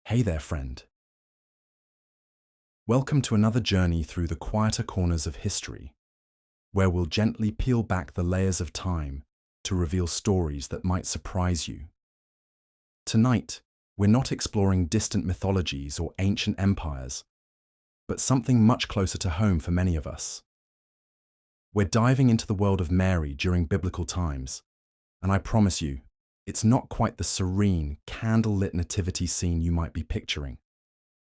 Hey there, friend. Welcome to another journey through the quieter corners of history, where we'll gently peel back the layers of time to reveal stories that might surprise you. Tonight, we're not exploring distant mythologies or ancient empires, but something much closer to home for many of us. We're diving into the world of Mary during biblical times, and I promise you, it's not quite the serene, candle-lit nativity scene you might be picturing.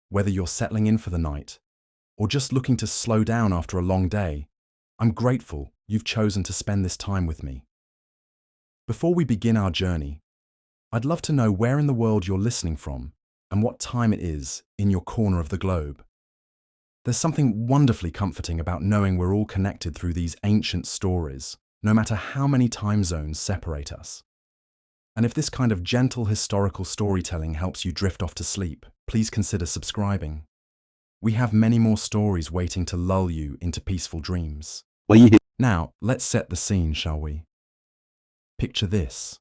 Whether you're settling in for the night or just looking to slow down after a long day, I'm grateful you've chosen to spend this time with me. Before we begin our journey, I'd love to know where in the world you're listening from and what time it is in your corner of the globe. There's something wonderfully comforting about knowing we're all connected through these ancient stories, no matter how many time zones separate us. And if this kind of gentle historical storytelling helps you drift off to sleep, please consider subscribing. We have many more stories waiting to lull you into peaceful dreams. Now, let's set the scene, shall we? Picture this.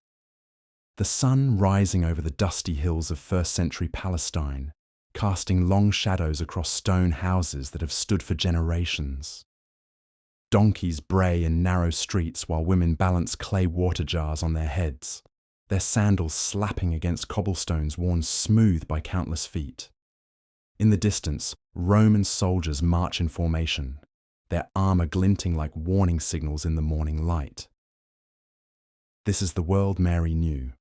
The sun rising over the dusty hills of first-century Palestine, casting long shadows across stone houses that have stood for generations. Donkeys bray in narrow streets while women balance clay water jars on their heads, their sandals slapping against cobblestones worn smooth by countless feet. In the distance, Roman soldiers march in formation, their armor glinting like warning signals in the morning light. This is the world Mary knew.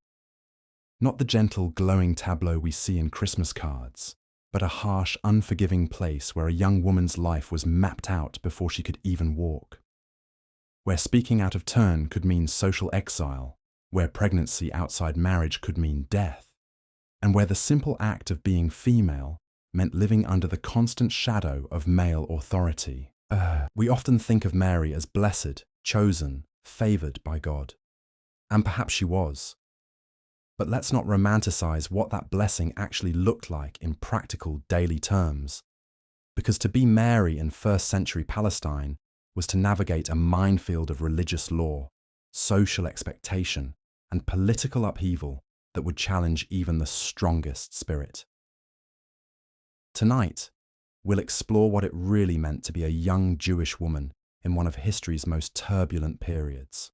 Not the gentle, glowing tableau we see in Christmas cards, but a harsh, unforgiving place where a young woman's life was mapped out before she could even walk. Where speaking out of turn could mean social exile, where pregnancy outside marriage could mean death, and where the simple act of being female meant living under the constant shadow of male authority. We often think of Mary as blessed, chosen, favored by God. And perhaps she was. But let's not romanticize what that blessing actually looked like in practical daily terms. Because to be Mary in first-century Palestine was to navigate a minefield of religious law, social expectation, and political upheaval that would challenge even the strongest spirit. Tonight, we'll explore what it really meant to be a young Jewish woman in one of history's most turbulent periods.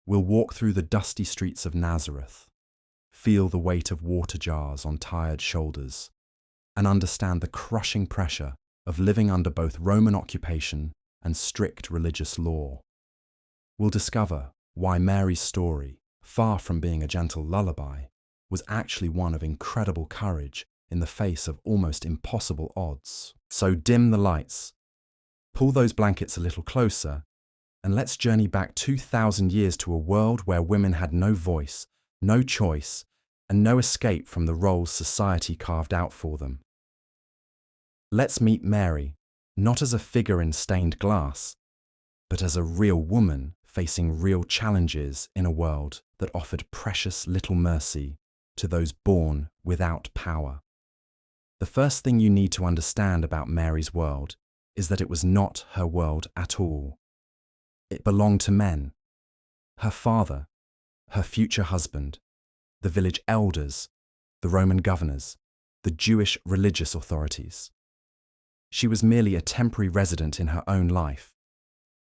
We'll walk through the dusty streets of Nazareth, feel the weight of water jars on tired shoulders, and understand the crushing pressure of living under both Roman occupation and strict religious law. We'll discover why Mary's story, far from being a gentle lullaby, was actually one of incredible courage in the face of almost impossible odds. So dim the lights, pull those blankets a little closer, and let's journey back 2,000 years to a world where women had no voice, no choice, and no escape from the roles society carved out for them. Let's meet Mary, not as a figure in stained glass, but as a real woman facing real challenges in a world that offered precious little mercy to those born without power. The first thing you need to understand about Mary's world is that it was not her world at all. It belonged to men. Her father, her future husband, the village elders, the Roman governors, the Jewish religious authorities. She was merely a temporary resident in her own life,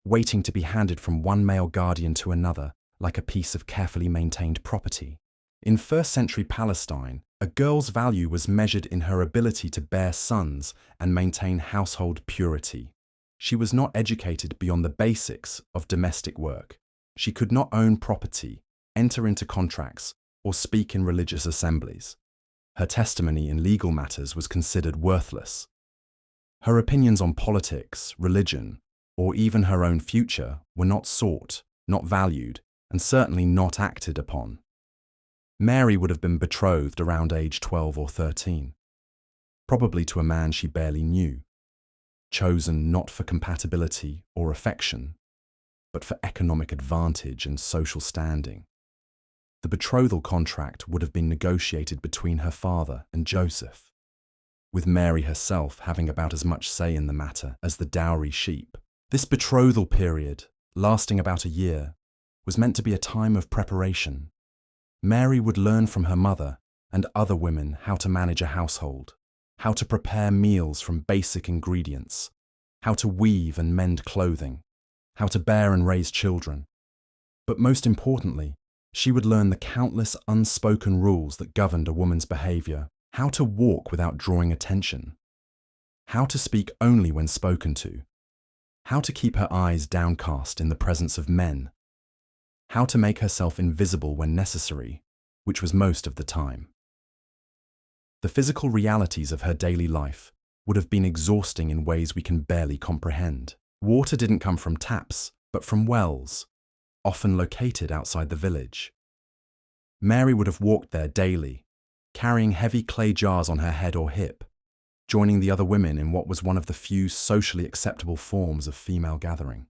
waiting to be handed from one male guardian to another like a piece of carefully maintained property. In first-century Palestine, a girl's value was measured in her ability to bear sons and maintain household purity. She was not educated beyond the basics of domestic work. She could not own property, enter into contracts, or speak in religious assemblies. Her testimony in legal matters was considered worthless. Her opinions on politics, religion, or even her own future were not sought, not valued, and certainly not acted upon. Mary would have been betrothed around age 12 or 13, probably to a man she barely knew, chosen not for compatibility or affection, but for economic advantage and social standing. The betrothal contract would have been negotiated between her father and Joseph, with Mary herself having about as much say in the matter as the dowry sheep. This betrothal period, lasting about a year, was meant to be a time of preparation. Mary would learn from her mother and other women how to manage a household, how to prepare meals from basic ingredients, how to weave and mend clothing, how to bear and raise children. But most importantly, she would learn the countless unspoken rules that governed a woman's behavior, how to walk without drawing attention, how to speak only when spoken to, how to keep her eyes downcast in the presence of men, how to make herself invisible when necessary, which was most of the time. The physical realities of her daily life would have been exhausting in ways we can barely comprehend. Water didn't come from taps, but from wells, often located outside the village. Mary would have walked there daily, carrying heavy clay jars on her head or hip, joining the other women in what was one of the few socially acceptable forms of female gathering.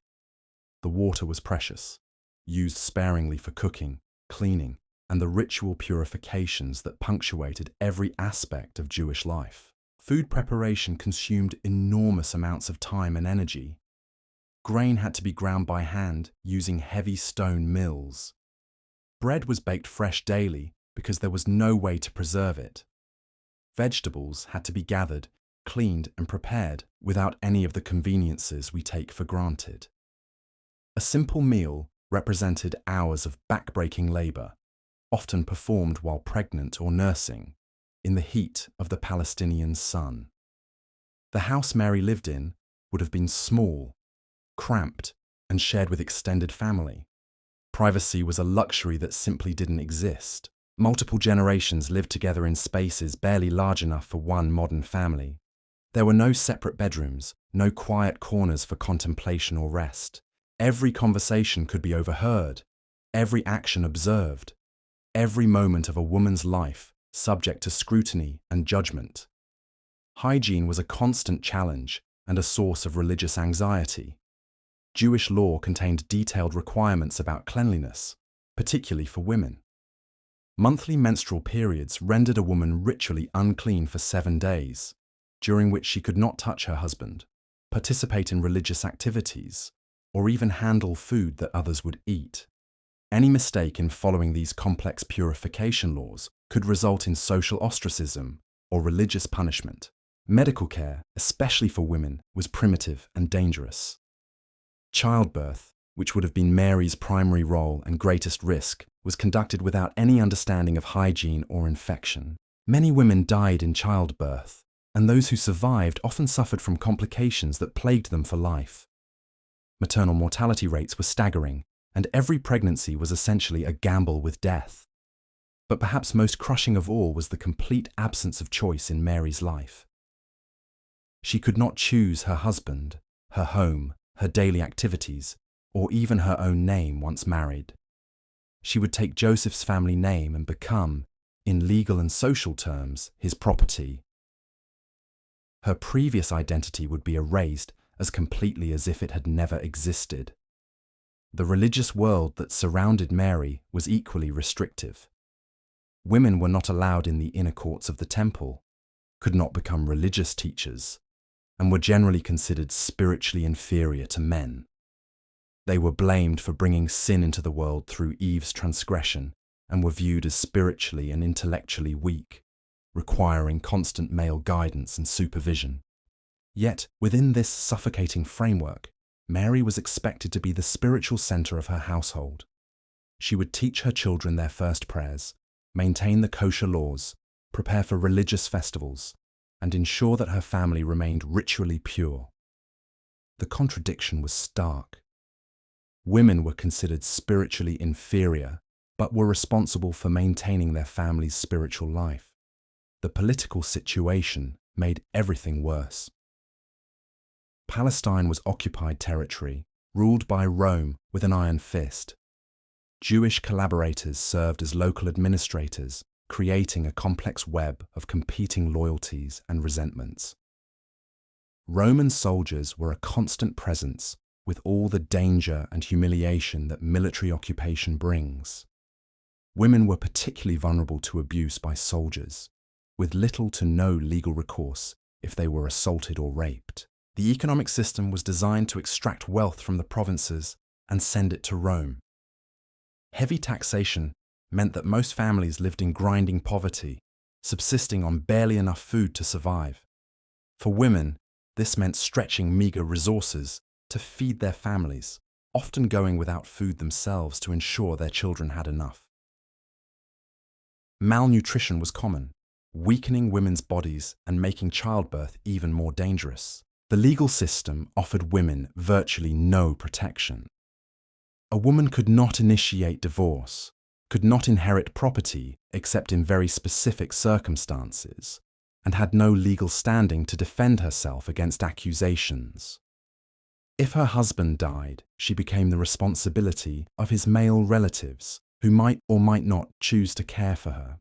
The water was precious, used sparingly for cooking, cleaning, and the ritual purifications that punctuated every aspect of Jewish life. Food preparation consumed enormous amounts of time and energy. Grain had to be ground by hand using heavy stone mills. Bread was baked fresh daily because there was no way to preserve it. Vegetables had to be gathered, cleaned, and prepared without any of the conveniences we take for granted. A simple meal represented hours of back-breaking labor, often performed while pregnant or nursing, in the heat of the Palestinian sun. The house Mary lived in would have been small, cramped, and shared with extended family. Privacy was a luxury that simply didn't exist. Multiple generations lived together in spaces barely large enough for one modern family. There were no separate bedrooms, no quiet corners for contemplation or rest. Every conversation could be overheard, every action observed, every moment of a woman's life subject to scrutiny and judgment. Hygiene was a constant challenge and a source of religious anxiety. Jewish law contained detailed requirements about cleanliness, particularly for women. Monthly menstrual periods rendered a woman ritually unclean for 7 days, during which she could not touch her husband, participate in religious activities, or even handle food that others would eat. Any mistake in following these complex purification laws could result in social ostracism or religious punishment. Medical care, especially for women, was primitive and dangerous. Childbirth, which would have been Mary's primary role and greatest risk, was conducted without any understanding of hygiene or infection. Many women died in childbirth, and those who survived often suffered from complications that plagued them for life. Maternal mortality rates were staggering, and every pregnancy was essentially a gamble with death. But perhaps most crushing of all was the complete absence of choice in Mary's life. She could not choose her husband, her home, her daily activities, or even her own name once married. She would take Joseph's family name and become, in legal and social terms, his property. Her previous identity would be erased as completely as if it had never existed. The religious world that surrounded Mary was equally restrictive. Women were not allowed in the inner courts of the temple, could not become religious teachers, and were generally considered spiritually inferior to men. They were blamed for bringing sin into the world through Eve's transgression and were viewed as spiritually and intellectually weak, requiring constant male guidance and supervision. Yet, within this suffocating framework, Mary was expected to be the spiritual center of her household. She would teach her children their first prayers, maintain the kosher laws, prepare for religious festivals, and ensure that her family remained ritually pure. The contradiction was stark. Women were considered spiritually inferior, but were responsible for maintaining their family's spiritual life. The political situation made everything worse. Palestine was occupied territory, ruled by Rome with an iron fist. Jewish collaborators served as local administrators, creating a complex web of competing loyalties and resentments. Roman soldiers were a constant presence, with all the danger and humiliation that military occupation brings. Women were particularly vulnerable to abuse by soldiers, with little to no legal recourse if they were assaulted or raped. The economic system was designed to extract wealth from the provinces and send it to Rome. Heavy taxation meant that most families lived in grinding poverty, subsisting on barely enough food to survive. For women, this meant stretching meager resources to feed their families, often going without food themselves to ensure their children had enough. Malnutrition was common, weakening women's bodies and making childbirth even more dangerous. The legal system offered women virtually no protection. A woman could not initiate divorce, could not inherit property except in very specific circumstances, and had no legal standing to defend herself against accusations. If her husband died, she became the responsibility of his male relatives, who might or might not choose to care for her.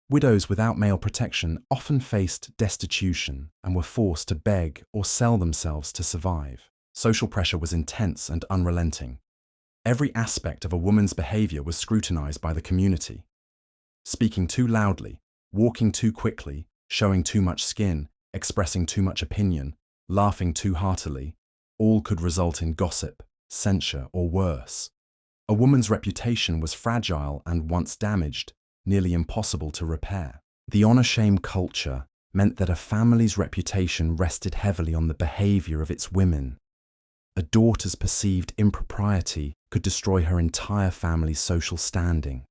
Widows without male protection often faced destitution and were forced to beg or sell themselves to survive. Social pressure was intense and unrelenting. Every aspect of a woman's behavior was scrutinized by the community. Speaking too loudly, walking too quickly, showing too much skin, expressing too much opinion, laughing too heartily, all could result in gossip, censure, or worse. A woman's reputation was fragile and, once damaged, nearly impossible to repair. The honor-shame culture meant that a family's reputation rested heavily on the behavior of its women. A daughter's perceived impropriety could destroy her entire family's social standing.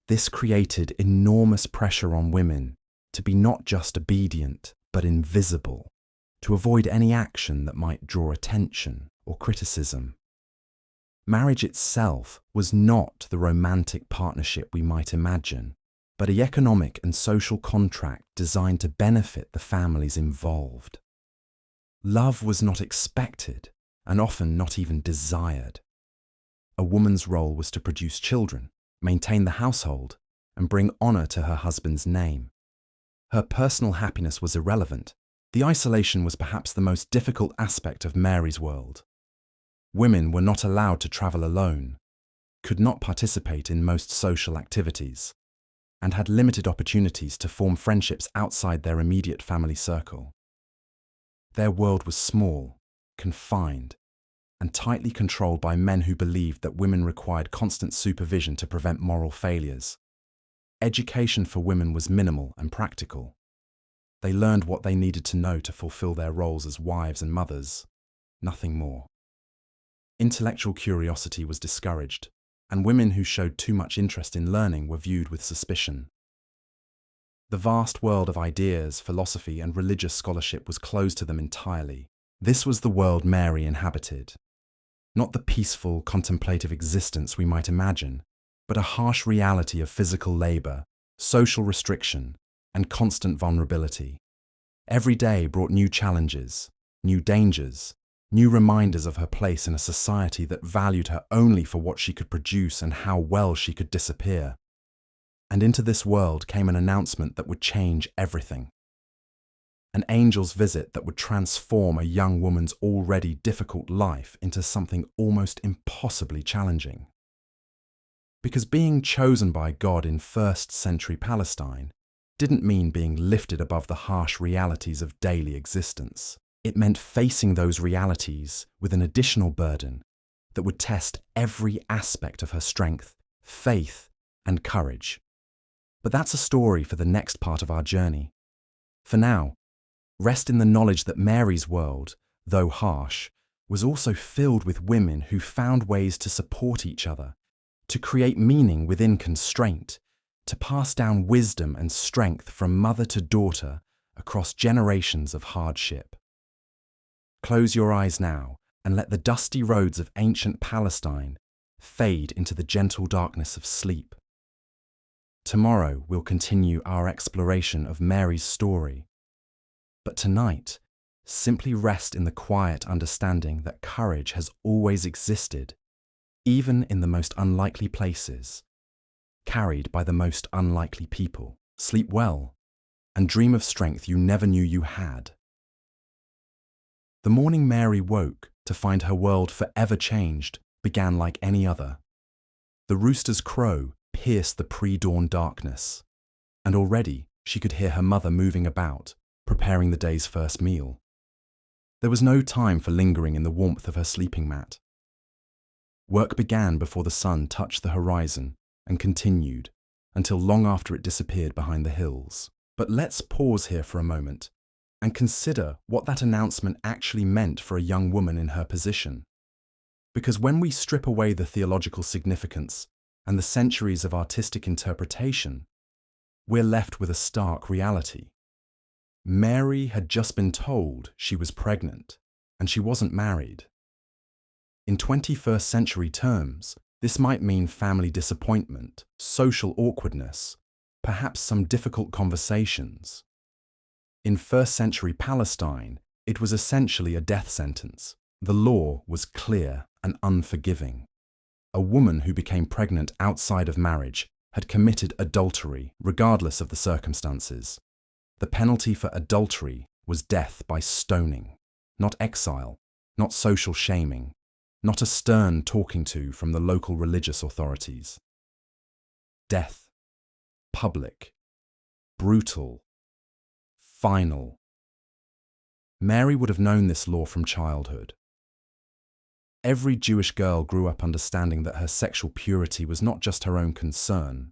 This created enormous pressure on women to be not just obedient, but invisible, to avoid any action that might draw attention or criticism. Marriage itself was not the romantic partnership we might imagine, but an economic and social contract designed to benefit the families involved. Love was not expected, and often not even desired. A woman's role was to produce children, maintain the household, and bring honor to her husband's name. Her personal happiness was irrelevant. The isolation was perhaps the most difficult aspect of Mary's world. Women were not allowed to travel alone, could not participate in most social activities, and had limited opportunities to form friendships outside their immediate family circle. Their world was small, confined, and tightly controlled by men who believed that women required constant supervision to prevent moral failures. Education for women was minimal and practical. They learned what they needed to know to fulfill their roles as wives and mothers, nothing more. Intellectual curiosity was discouraged, and women who showed too much interest in learning were viewed with suspicion. The vast world of ideas, philosophy, and religious scholarship was closed to them entirely. This was the world Mary inhabited. Not the peaceful, contemplative existence we might imagine, but a harsh reality of physical labor, social restriction, and constant vulnerability. Every day brought new challenges, new dangers, new reminders of her place in a society that valued her only for what she could produce and how well she could disappear. And into this world came an announcement that would change everything. An angel's visit that would transform a young woman's already difficult life into something almost impossibly challenging. Because being chosen by God in first-century Palestine didn't mean being lifted above the harsh realities of daily existence. It meant facing those realities with an additional burden that would test every aspect of her strength, faith, and courage. But that's a story for the next part of our journey. For now, rest in the knowledge that Mary's world, though harsh, was also filled with women who found ways to support each other, to create meaning within constraint, to pass down wisdom and strength from mother to daughter across generations of hardship. Close your eyes now and let the dusty roads of ancient Palestine fade into the gentle darkness of sleep. Tomorrow we'll continue our exploration of Mary's story. But tonight, simply rest in the quiet understanding that courage has always existed, even in the most unlikely places, carried by the most unlikely people. Sleep well, and dream of strength you never knew you had. The morning Mary woke to find her world forever changed began like any other. The rooster's crow pierced the pre-dawn darkness, and already she could hear her mother moving about, preparing the day's first meal. There was no time for lingering in the warmth of her sleeping mat. Work began before the sun touched the horizon and continued until long after it disappeared behind the hills. But let's pause here for a moment and consider what that announcement actually meant for a young woman in her position. Because when we strip away the theological significance and the centuries of artistic interpretation, we're left with a stark reality. Mary had just been told she was pregnant, and she wasn't married. In 21st century terms, this might mean family disappointment, social awkwardness, perhaps some difficult conversations. In first century Palestine, it was essentially a death sentence. The law was clear and unforgiving. A woman who became pregnant outside of marriage had committed adultery, regardless of the circumstances. The penalty for adultery was death by stoning, not exile, not social shaming, not a stern talking to from the local religious authorities. Death. Public. Brutal. Final. Mary would have known this law from childhood. Every Jewish girl grew up understanding that her sexual purity was not just her own concern,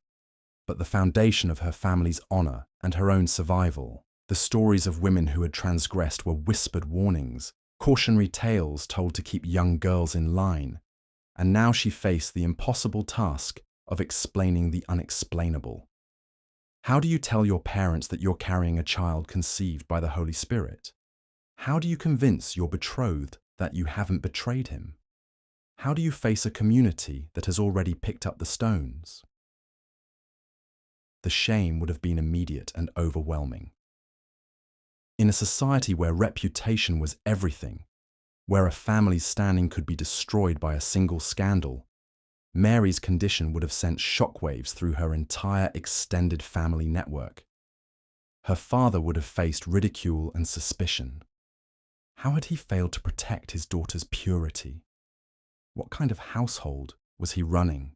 but the foundation of her family's honor and her own survival. The stories of women who had transgressed were whispered warnings, cautionary tales told to keep young girls in line, and now she faced the impossible task of explaining the unexplainable. How do you tell your parents that you're carrying a child conceived by the Holy Spirit? How do you convince your betrothed that you haven't betrayed him? How do you face a community that has already picked up the stones? The shame would have been immediate and overwhelming. In a society where reputation was everything, where a family's standing could be destroyed by a single scandal, Mary's condition would have sent shockwaves through her entire extended family network. Her father would have faced ridicule and suspicion. How had he failed to protect his daughter's purity? What kind of household was he running?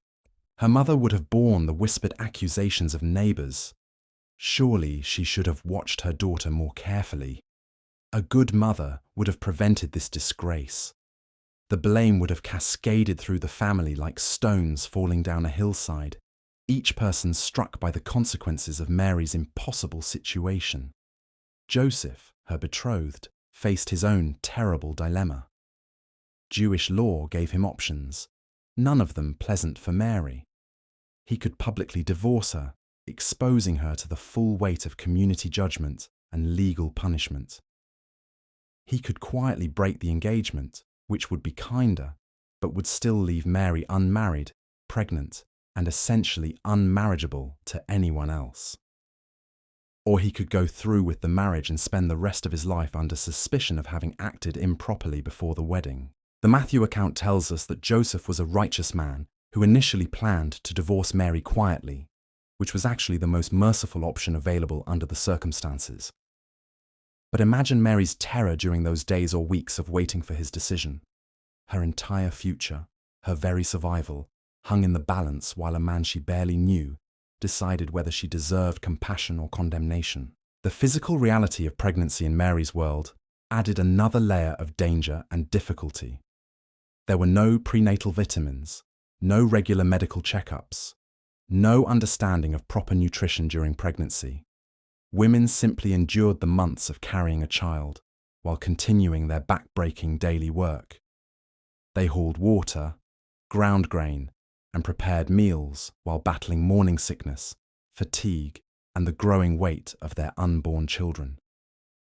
Her mother would have borne the whispered accusations of neighbors. Surely she should have watched her daughter more carefully. A good mother would have prevented this disgrace. The blame would have cascaded through the family like stones falling down a hillside, each person struck by the consequences of Mary's impossible situation. Joseph, her betrothed, faced his own terrible dilemma. Jewish law gave him options, none of them pleasant for Mary. He could publicly divorce her, exposing her to the full weight of community judgment and legal punishment. He could quietly break the engagement, which would be kinder, but would still leave Mary unmarried, pregnant, and essentially unmarriageable to anyone else. Or he could go through with the marriage and spend the rest of his life under suspicion of having acted improperly before the wedding. The Matthew account tells us that Joseph was a righteous man who initially planned to divorce Mary quietly, which was actually the most merciful option available under the circumstances. But imagine Mary's terror during those days or weeks of waiting for his decision. Her entire future, her very survival, hung in the balance while a man she barely knew decided whether she deserved compassion or condemnation. The physical reality of pregnancy in Mary's world added another layer of danger and difficulty. There were no prenatal vitamins, no regular medical checkups, no understanding of proper nutrition during pregnancy. Women simply endured the months of carrying a child while continuing their back-breaking daily work. They hauled water, ground grain, and prepared meals while battling morning sickness, fatigue, and the growing weight of their unborn children.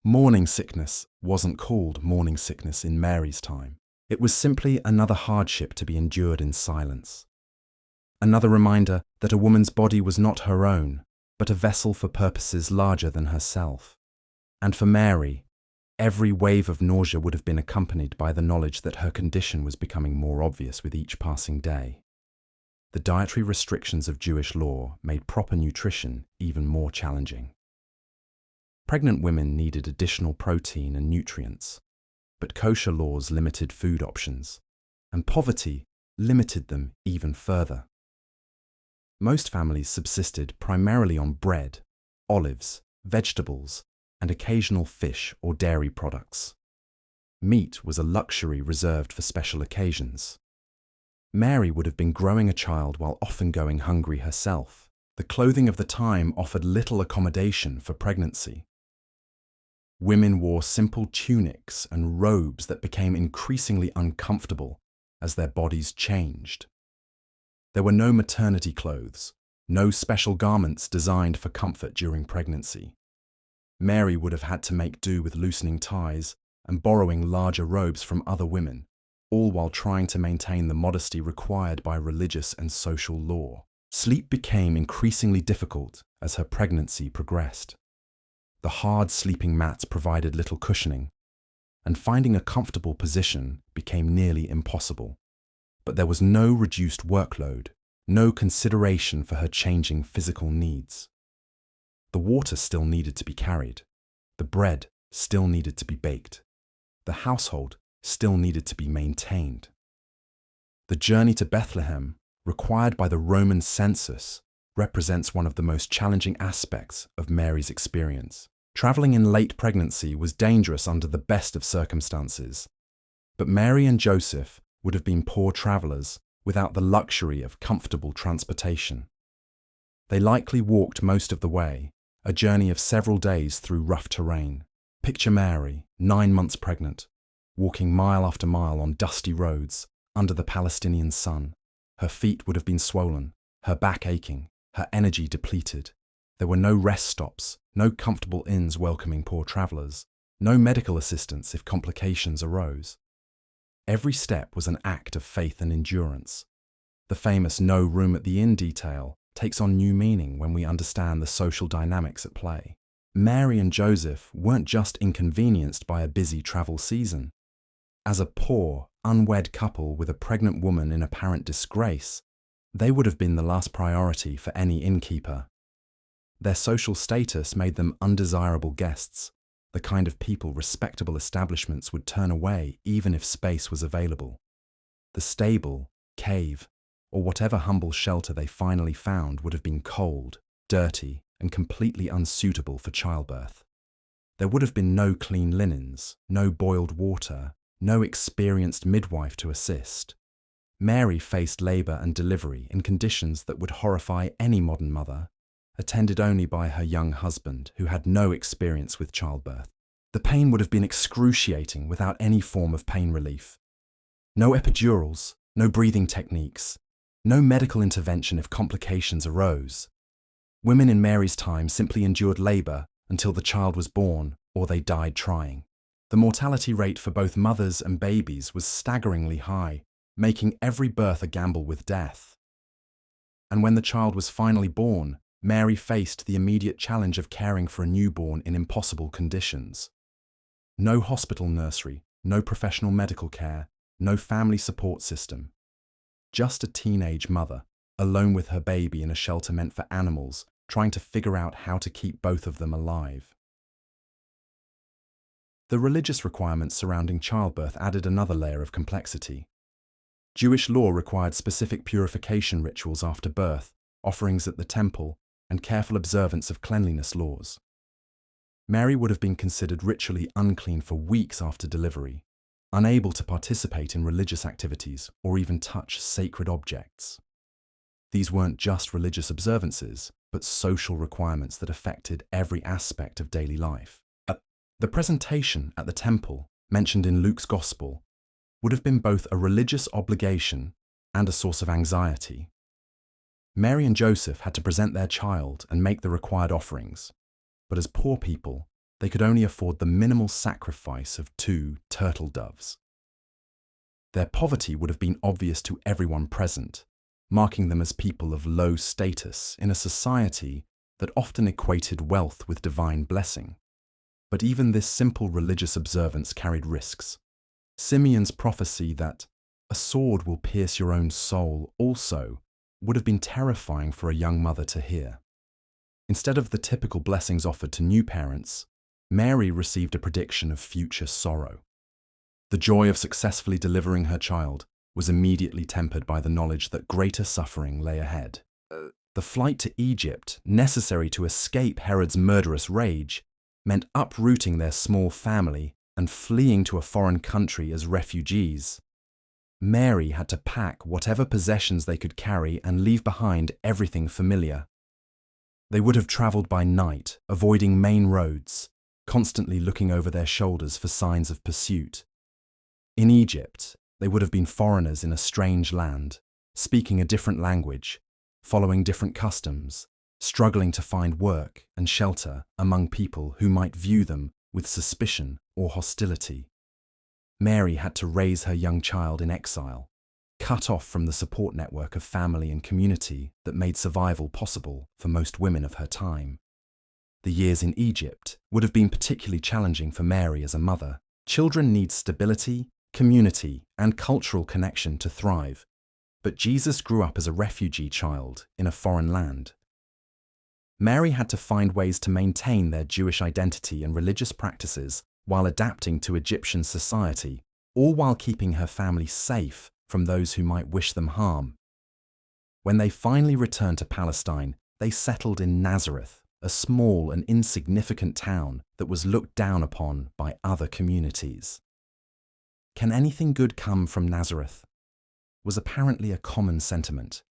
Morning sickness wasn't called morning sickness in Mary's time. It was simply another hardship to be endured in silence. Another reminder that a woman's body was not her own, but a vessel for purposes larger than herself. And for Mary, every wave of nausea would have been accompanied by the knowledge that her condition was becoming more obvious with each passing day. The dietary restrictions of Jewish law made proper nutrition even more challenging. Pregnant women needed additional protein and nutrients, but kosher laws limited food options, and poverty limited them even further. Most families subsisted primarily on bread, olives, vegetables, and occasional fish or dairy products. Meat was a luxury reserved for special occasions. Mary would have been growing a child while often going hungry herself. The clothing of the time offered little accommodation for pregnancy. Women wore simple tunics and robes that became increasingly uncomfortable as their bodies changed. There were no maternity clothes, no special garments designed for comfort during pregnancy. Mary would have had to make do with loosening ties and borrowing larger robes from other women, all while trying to maintain the modesty required by religious and social law. Sleep became increasingly difficult as her pregnancy progressed. The hard sleeping mats provided little cushioning, and finding a comfortable position became nearly impossible. But there was no reduced workload, no consideration for her changing physical needs. The water still needed to be carried, the bread still needed to be baked, the household still needed to be maintained. The journey to Bethlehem, required by the Roman census, represents one of the most challenging aspects of Mary's experience. Traveling in late pregnancy was dangerous under the best of circumstances, but Mary and Joseph would have been poor travelers without the luxury of comfortable transportation. They likely walked most of the way, a journey of several days through rough terrain. Picture Mary, 9 months pregnant, walking mile after mile on dusty roads under the Palestinian sun. Her feet would have been swollen, her back aching, her energy depleted. There were no rest stops, no comfortable inns welcoming poor travelers, no medical assistance if complications arose. Every step was an act of faith and endurance. The famous "no room at the inn" detail takes on new meaning when we understand the social dynamics at play. Mary and Joseph weren't just inconvenienced by a busy travel season. As a poor, unwed couple with a pregnant woman in apparent disgrace, they would have been the last priority for any innkeeper. Their social status made them undesirable guests, the kind of people respectable establishments would turn away even if space was available. The stable, cave, or whatever humble shelter they finally found would have been cold, dirty, and completely unsuitable for childbirth. There would have been no clean linens, no boiled water, no experienced midwife to assist. Mary faced labour and delivery in conditions that would horrify any modern mother, attended only by her young husband who had no experience with childbirth. The pain would have been excruciating without any form of pain relief. No epidurals, no breathing techniques, no medical intervention if complications arose. Women in Mary's time simply endured labour until the child was born or they died trying. The mortality rate for both mothers and babies was staggeringly high, making every birth a gamble with death. And when the child was finally born, Mary faced the immediate challenge of caring for a newborn in impossible conditions. No hospital nursery, no professional medical care, no family support system. Just a teenage mother, alone with her baby in a shelter meant for animals, trying to figure out how to keep both of them alive. The religious requirements surrounding childbirth added another layer of complexity. Jewish law required specific purification rituals after birth, offerings at the temple, and careful observance of cleanliness laws. Mary would have been considered ritually unclean for weeks after delivery, unable to participate in religious activities or even touch sacred objects. These weren't just religious observances, but social requirements that affected every aspect of daily life. The presentation at the temple, mentioned in Luke's Gospel, would have been both a religious obligation and a source of anxiety. Mary and Joseph had to present their child and make the required offerings, but as poor people, they could only afford the minimal sacrifice of 2 turtle doves. Their poverty would have been obvious to everyone present, marking them as people of low status in a society that often equated wealth with divine blessing. But even this simple religious observance carried risks. Simeon's prophecy that a sword will pierce your own soul also would have been terrifying for a young mother to hear. Instead of the typical blessings offered to new parents, Mary received a prediction of future sorrow. The joy of successfully delivering her child was immediately tempered by the knowledge that greater suffering lay ahead. The flight to Egypt, necessary to escape Herod's murderous rage, meant uprooting their small family and fleeing to a foreign country as refugees. Mary had to pack whatever possessions they could carry and leave behind everything familiar. They would have traveled by night, avoiding main roads, constantly looking over their shoulders for signs of pursuit. In Egypt, they would have been foreigners in a strange land, speaking a different language, following different customs, struggling to find work and shelter among people who might view them with suspicion or hostility. Mary had to raise her young child in exile, cut off from the support network of family and community that made survival possible for most women of her time. The years in Egypt would have been particularly challenging for Mary as a mother. Children need stability, community, and cultural connection to thrive, but Jesus grew up as a refugee child in a foreign land. Mary had to find ways to maintain their Jewish identity and religious practices while adapting to Egyptian society, all while keeping her family safe from those who might wish them harm. When they finally returned to Palestine, they settled in Nazareth, a small and insignificant town that was looked down upon by other communities. Can anything good come from Nazareth? Was apparently a common sentiment.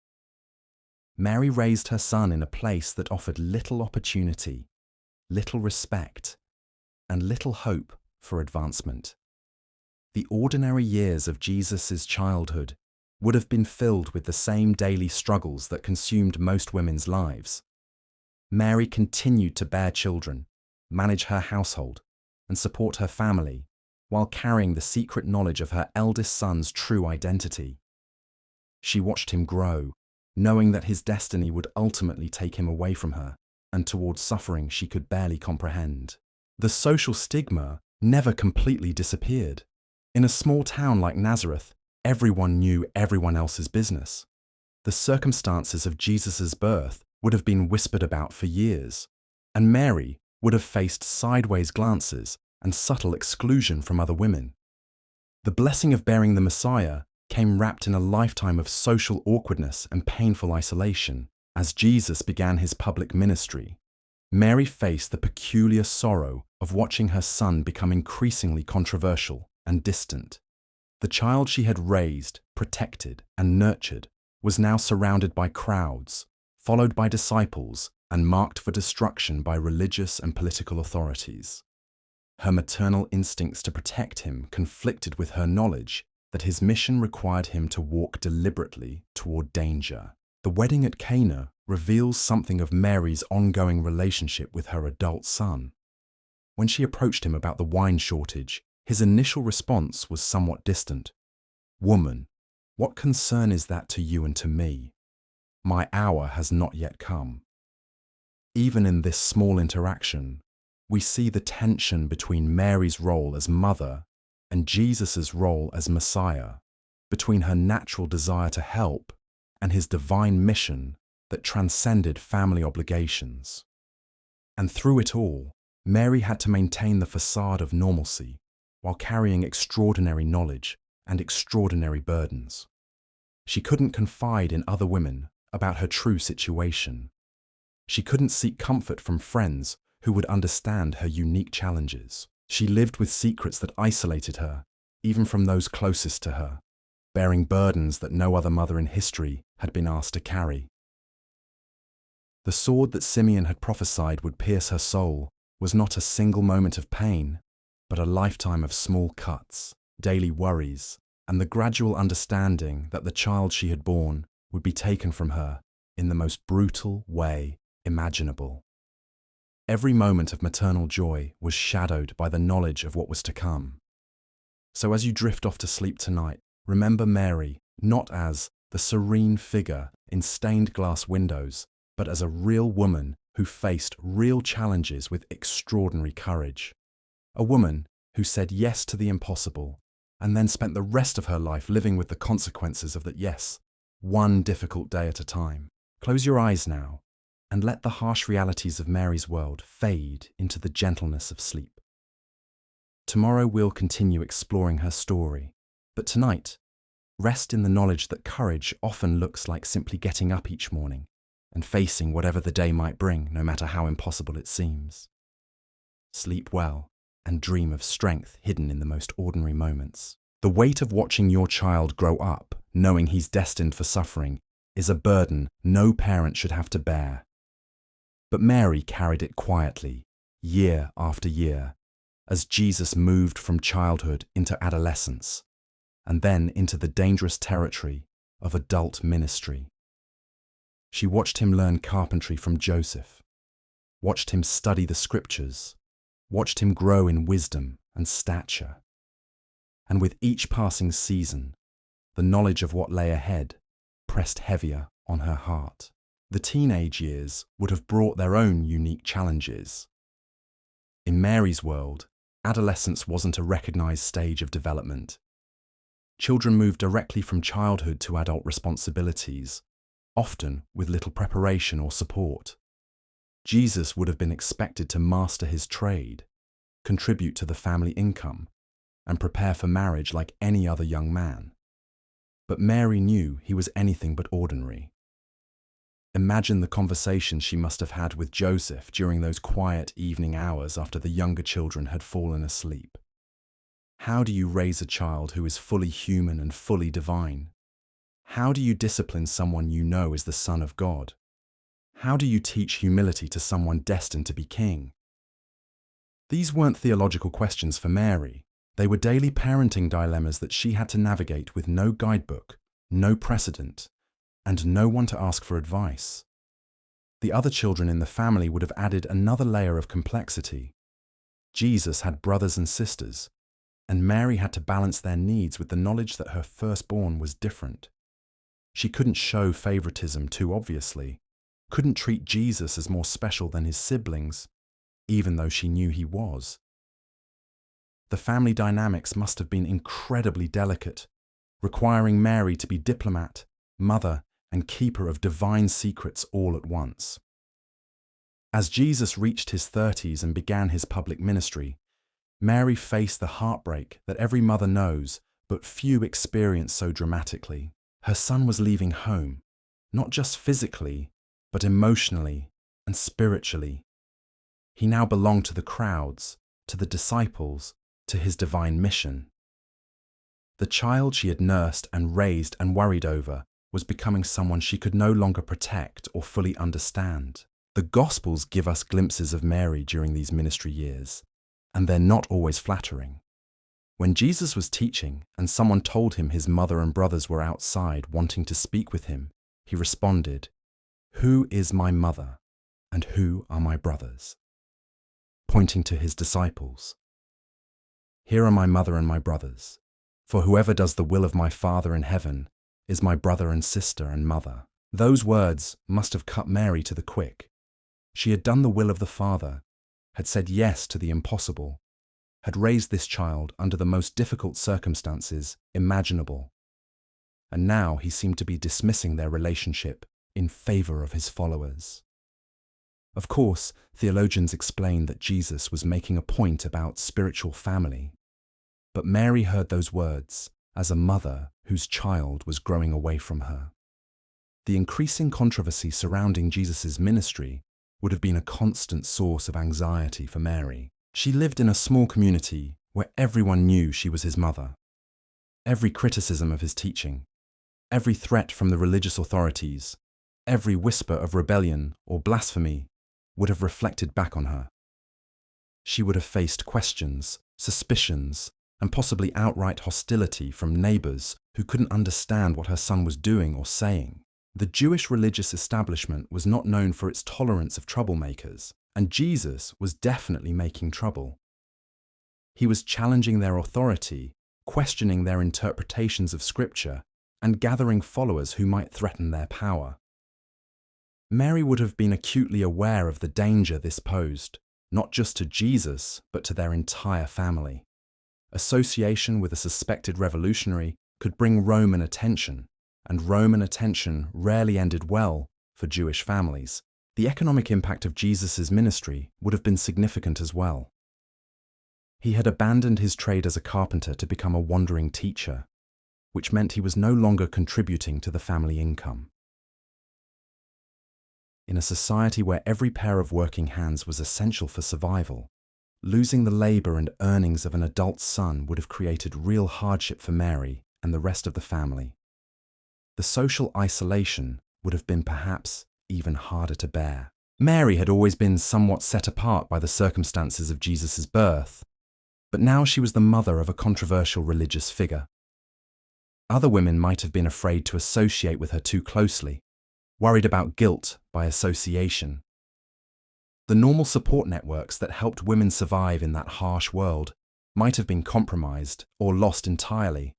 Mary raised her son in a place that offered little opportunity, little respect, and little hope for advancement. The ordinary years of Jesus' childhood would have been filled with the same daily struggles that consumed most women's lives. Mary continued to bear children, manage her household, and support her family, while carrying the secret knowledge of her eldest son's true identity. She watched him grow, knowing that his destiny would ultimately take him away from her and towards suffering she could barely comprehend. The social stigma never completely disappeared. In a small town like Nazareth, everyone knew everyone else's business. The circumstances of Jesus' birth would have been whispered about for years, and Mary would have faced sideways glances and subtle exclusion from other women. The blessing of bearing the Messiah came wrapped in a lifetime of social awkwardness and painful isolation. As Jesus began his public ministry, Mary faced the peculiar sorrow of watching her son become increasingly controversial and distant. The child she had raised, protected, and nurtured was now surrounded by crowds, followed by disciples, and marked for destruction by religious and political authorities. Her maternal instincts to protect him conflicted with her knowledge that his mission required him to walk deliberately toward danger. The wedding at Cana reveals something of Mary's ongoing relationship with her adult son. When she approached him about the wine shortage, his initial response was somewhat distant. "Woman, what concern is that to you and to me? My hour has not yet come." Even in this small interaction, we see the tension between Mary's role as mother and Jesus' role as Messiah, between her natural desire to help and his divine mission that transcended family obligations. And through it all, Mary had to maintain the facade of normalcy while carrying extraordinary knowledge and extraordinary burdens. She couldn't confide in other women about her true situation. She couldn't seek comfort from friends who would understand her unique challenges. She lived with secrets that isolated her, even from those closest to her, bearing burdens that no other mother in history had been asked to carry. The sword that Simeon had prophesied would pierce her soul was not a single moment of pain, but a lifetime of small cuts, daily worries, and the gradual understanding that the child she had borne would be taken from her in the most brutal way imaginable. Every moment of maternal joy was shadowed by the knowledge of what was to come. So as you drift off to sleep tonight, remember Mary not as the serene figure in stained glass windows, but as a real woman who faced real challenges with extraordinary courage. A woman who said yes to the impossible and then spent the rest of her life living with the consequences of that yes, one difficult day at a time. Close your eyes now and let the harsh realities of Mary's world fade into the gentleness of sleep. Tomorrow we'll continue exploring her story, but tonight, rest in the knowledge that courage often looks like simply getting up each morning and facing whatever the day might bring, no matter how impossible it seems. Sleep well and dream of strength hidden in the most ordinary moments. The weight of watching your child grow up, knowing he's destined for suffering, is a burden no parent should have to bear. But Mary carried it quietly, year after year, as Jesus moved from childhood into adolescence, and then into the dangerous territory of adult ministry. She watched him learn carpentry from Joseph, watched him study the scriptures, watched him grow in wisdom and stature. And with each passing season, the knowledge of what lay ahead pressed heavier on her heart. The teenage years would have brought their own unique challenges. In Mary's world, adolescence wasn't a recognized stage of development. Children moved directly from childhood to adult responsibilities, often with little preparation or support. Jesus would have been expected to master his trade, contribute to the family income, and prepare for marriage like any other young man. But Mary knew he was anything but ordinary. Imagine the conversation she must have had with Joseph during those quiet evening hours after the younger children had fallen asleep. How do you raise a child who is fully human and fully divine? How do you discipline someone you know is the Son of God? How do you teach humility to someone destined to be king? These weren't theological questions for Mary. They were daily parenting dilemmas that she had to navigate with no guidebook, no precedent, and no one to ask for advice. The other children in the family would have added another layer of complexity. Jesus had brothers and sisters, and Mary had to balance their needs with the knowledge that her firstborn was different. She couldn't show favoritism too obviously, couldn't treat Jesus as more special than his siblings, even though she knew he was. The family dynamics must have been incredibly delicate, requiring Mary to be diplomat, mother, and keeper of divine secrets all at once. As Jesus reached his 30s and began his public ministry, Mary faced the heartbreak that every mother knows, but few experience so dramatically. Her son was leaving home, not just physically, but emotionally and spiritually. He now belonged to the crowds, to the disciples, to his divine mission. The child she had nursed and raised and worried over was becoming someone she could no longer protect or fully understand. The Gospels give us glimpses of Mary during these ministry years, and they're not always flattering. When Jesus was teaching and someone told him his mother and brothers were outside wanting to speak with him, he responded, "Who is my mother and who are my brothers?" Pointing to his disciples. "Here are my mother and my brothers, for whoever does the will of my Father in heaven is my brother and sister and mother." Those words must have cut Mary to the quick. She had done the will of the Father, had said yes to the impossible, had raised this child under the most difficult circumstances imaginable. And now he seemed to be dismissing their relationship in favor of his followers. Of course, theologians explain that Jesus was making a point about spiritual family. But Mary heard those words as a mother whose child was growing away from her. The increasing controversy surrounding Jesus' ministry would have been a constant source of anxiety for Mary. She lived in a small community where everyone knew she was his mother. Every criticism of his teaching, every threat from the religious authorities, every whisper of rebellion or blasphemy would have reflected back on her. She would have faced questions, suspicions, and possibly outright hostility from neighbors who couldn't understand what her son was doing or saying. The Jewish religious establishment was not known for its tolerance of troublemakers, and Jesus was definitely making trouble. He was challenging their authority, questioning their interpretations of Scripture, and gathering followers who might threaten their power. Mary would have been acutely aware of the danger this posed, not just to Jesus, but to their entire family. Association with a suspected revolutionary could bring Roman attention, and Roman attention rarely ended well for Jewish families. The economic impact of Jesus' ministry would have been significant as well. He had abandoned his trade as a carpenter to become a wandering teacher, which meant he was no longer contributing to the family income. In a society where every pair of working hands was essential for survival, losing the labor and earnings of an adult son would have created real hardship for Mary and the rest of the family. The social isolation would have been perhaps even harder to bear. Mary had always been somewhat set apart by the circumstances of Jesus' birth, but now she was the mother of a controversial religious figure. Other women might have been afraid to associate with her too closely, worried about guilt by association. The normal support networks that helped women survive in that harsh world might have been compromised or lost entirely.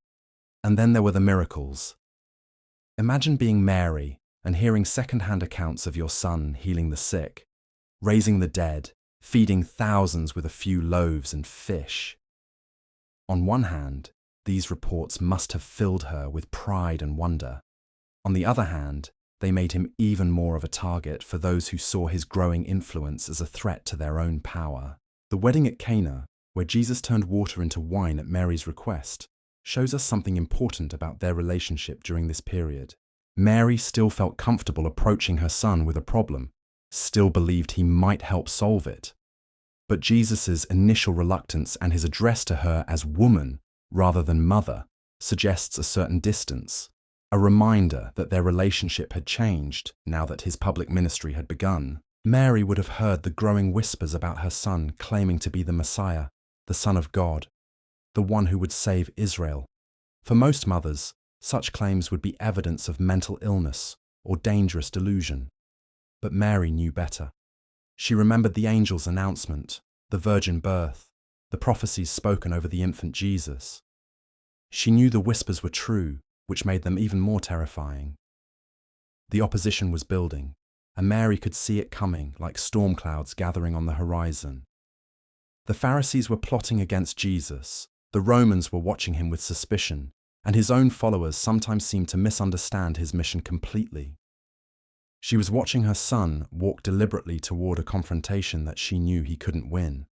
And then there were the miracles. Imagine being Mary and hearing second-hand accounts of your son healing the sick, raising the dead, feeding thousands with a few loaves and fish. On one hand, these reports must have filled her with pride and wonder. On the other hand, they made him even more of a target for those who saw his growing influence as a threat to their own power. The wedding at Cana, where Jesus turned water into wine at Mary's request, shows us something important about their relationship during this period. Mary still felt comfortable approaching her son with a problem, still believed he might help solve it. But Jesus' initial reluctance and his address to her as woman rather than mother suggests a certain distance, a reminder that their relationship had changed now that his public ministry had begun. Mary would have heard the growing whispers about her son claiming to be the Messiah, the Son of God, the one who would save Israel. For most mothers, such claims would be evidence of mental illness or dangerous delusion. But Mary knew better. She remembered the angel's announcement, the virgin birth, the prophecies spoken over the infant Jesus. She knew the whispers were true, which made them even more terrifying. The opposition was building, and Mary could see it coming like storm clouds gathering on the horizon. The Pharisees were plotting against Jesus, the Romans were watching him with suspicion, and his own followers sometimes seemed to misunderstand his mission completely. She was watching her son walk deliberately toward a confrontation that she knew he couldn't win,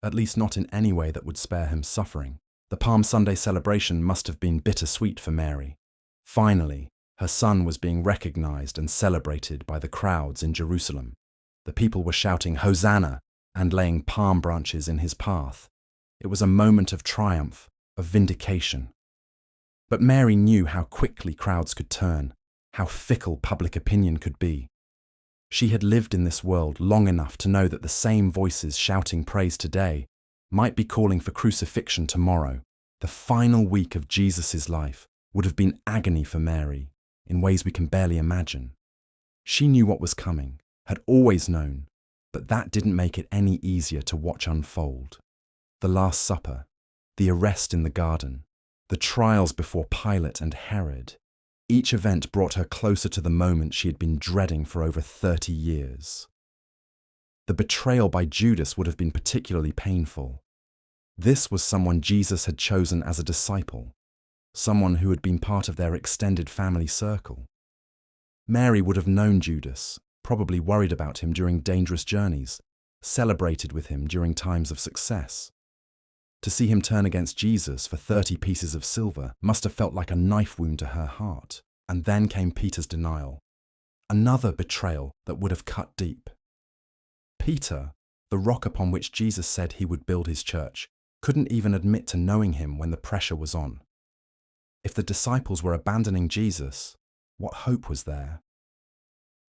at least not in any way that would spare him suffering. The Palm Sunday celebration must have been bittersweet for Mary. Finally, her son was being recognized and celebrated by the crowds in Jerusalem. The people were shouting "Hosanna" and laying palm branches in his path. It was a moment of triumph, of vindication. But Mary knew how quickly crowds could turn, how fickle public opinion could be. She had lived in this world long enough to know that the same voices shouting praise today might be calling for crucifixion tomorrow. The final week of Jesus' life would have been agony for Mary, in ways we can barely imagine. She knew what was coming, had always known, but that didn't make it any easier to watch unfold. The Last Supper, the arrest in the garden, the trials before Pilate and Herod, each event brought her closer to the moment she had been dreading for over 30 years. The betrayal by Judas would have been particularly painful. This was someone Jesus had chosen as a disciple, someone who had been part of their extended family circle. Mary would have known Judas, probably worried about him during dangerous journeys, celebrated with him during times of success. To see him turn against Jesus for 30 pieces of silver must have felt like a knife wound to her heart. And then came Peter's denial, another betrayal that would have cut deep. Peter, the rock upon which Jesus said he would build his church, couldn't even admit to knowing him when the pressure was on. If the disciples were abandoning Jesus, what hope was there?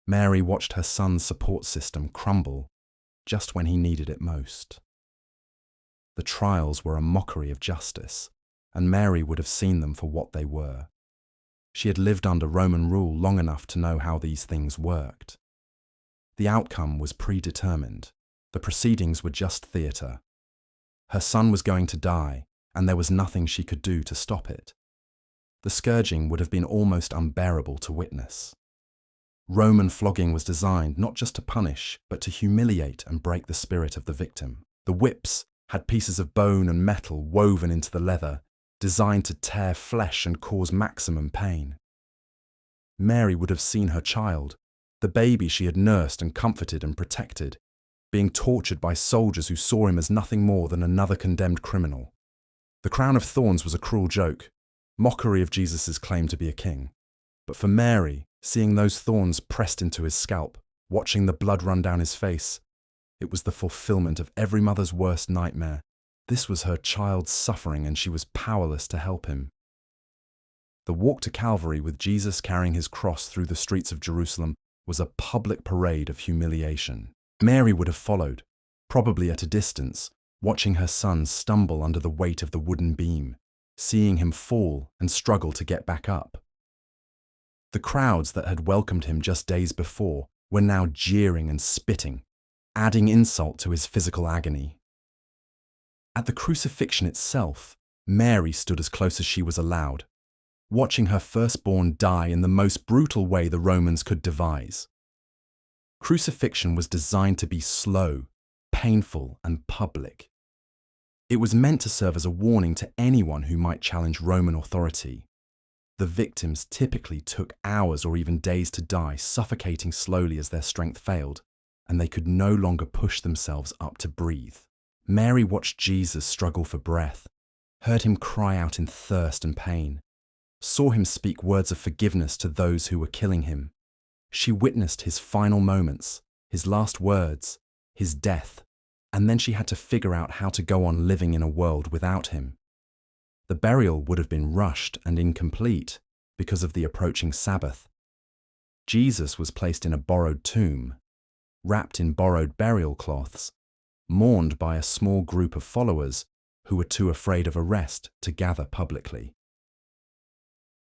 Mary watched her son's support system crumble just when he needed it most. The trials were a mockery of justice, and Mary would have seen them for what they were. She had lived under Roman rule long enough to know how these things worked. The outcome was predetermined. The proceedings were just theatre. Her son was going to die, and there was nothing she could do to stop it. The scourging would have been almost unbearable to witness. Roman flogging was designed not just to punish, but to humiliate and break the spirit of the victim. The whips had pieces of bone and metal woven into the leather, designed to tear flesh and cause maximum pain. Mary would have seen her child, the baby she had nursed and comforted and protected, being tortured by soldiers who saw him as nothing more than another condemned criminal. The crown of thorns was a cruel joke, mockery of Jesus' claim to be a king. But for Mary, seeing those thorns pressed into his scalp, watching the blood run down his face, it was the fulfillment of every mother's worst nightmare. This was her child's suffering, and she was powerless to help him. The walk to Calvary with Jesus carrying his cross through the streets of Jerusalem was a public parade of humiliation. Mary would have followed, probably at a distance, watching her son stumble under the weight of the wooden beam, seeing him fall and struggle to get back up. The crowds that had welcomed him just days before were now jeering and spitting, adding insult to his physical agony. At the crucifixion itself, Mary stood as close as she was allowed, watching her firstborn die in the most brutal way the Romans could devise. Crucifixion was designed to be slow, painful, and public. It was meant to serve as a warning to anyone who might challenge Roman authority. The victims typically took hours or even days to die, suffocating slowly as their strength failed, and they could no longer push themselves up to breathe. Mary watched Jesus struggle for breath, heard him cry out in thirst and pain, saw him speak words of forgiveness to those who were killing him. She witnessed his final moments, his last words, his death, and then she had to figure out how to go on living in a world without him. The burial would have been rushed and incomplete because of the approaching Sabbath. Jesus was placed in a borrowed tomb, wrapped in borrowed burial cloths, mourned by a small group of followers who were too afraid of arrest to gather publicly.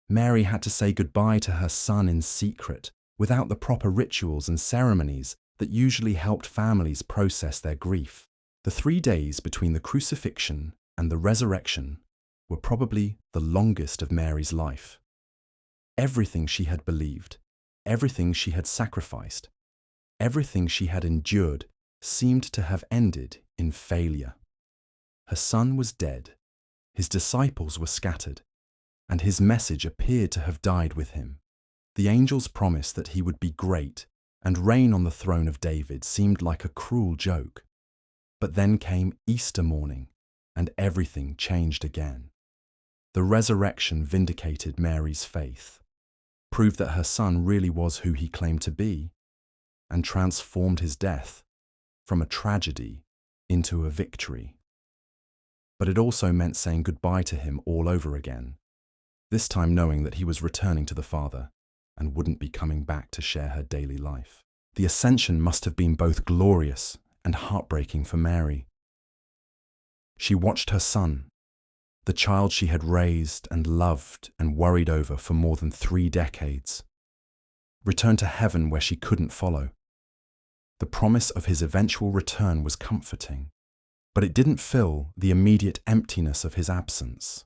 Mary had to say goodbye to her son in secret, without the proper rituals and ceremonies that usually helped families process their grief. The 3 days between the crucifixion and the resurrection were probably the longest of Mary's life. Everything she had believed, everything she had sacrificed, everything she had endured seemed to have ended in failure. Her son was dead, his disciples were scattered, and his message appeared to have died with him. The angel's promise that he would be great and reign on the throne of David seemed like a cruel joke. But then came Easter morning, and everything changed again. The resurrection vindicated Mary's faith, proved that her son really was who he claimed to be, and transformed his death from a tragedy into a victory. But it also meant saying goodbye to him all over again, this time knowing that he was returning to the Father and wouldn't be coming back to share her daily life. The ascension must have been both glorious and heartbreaking for Mary. She watched her son, the child she had raised and loved and worried over for more than 3 decades, return to heaven where she couldn't follow. The promise of his eventual return was comforting, but it didn't fill the immediate emptiness of his absence.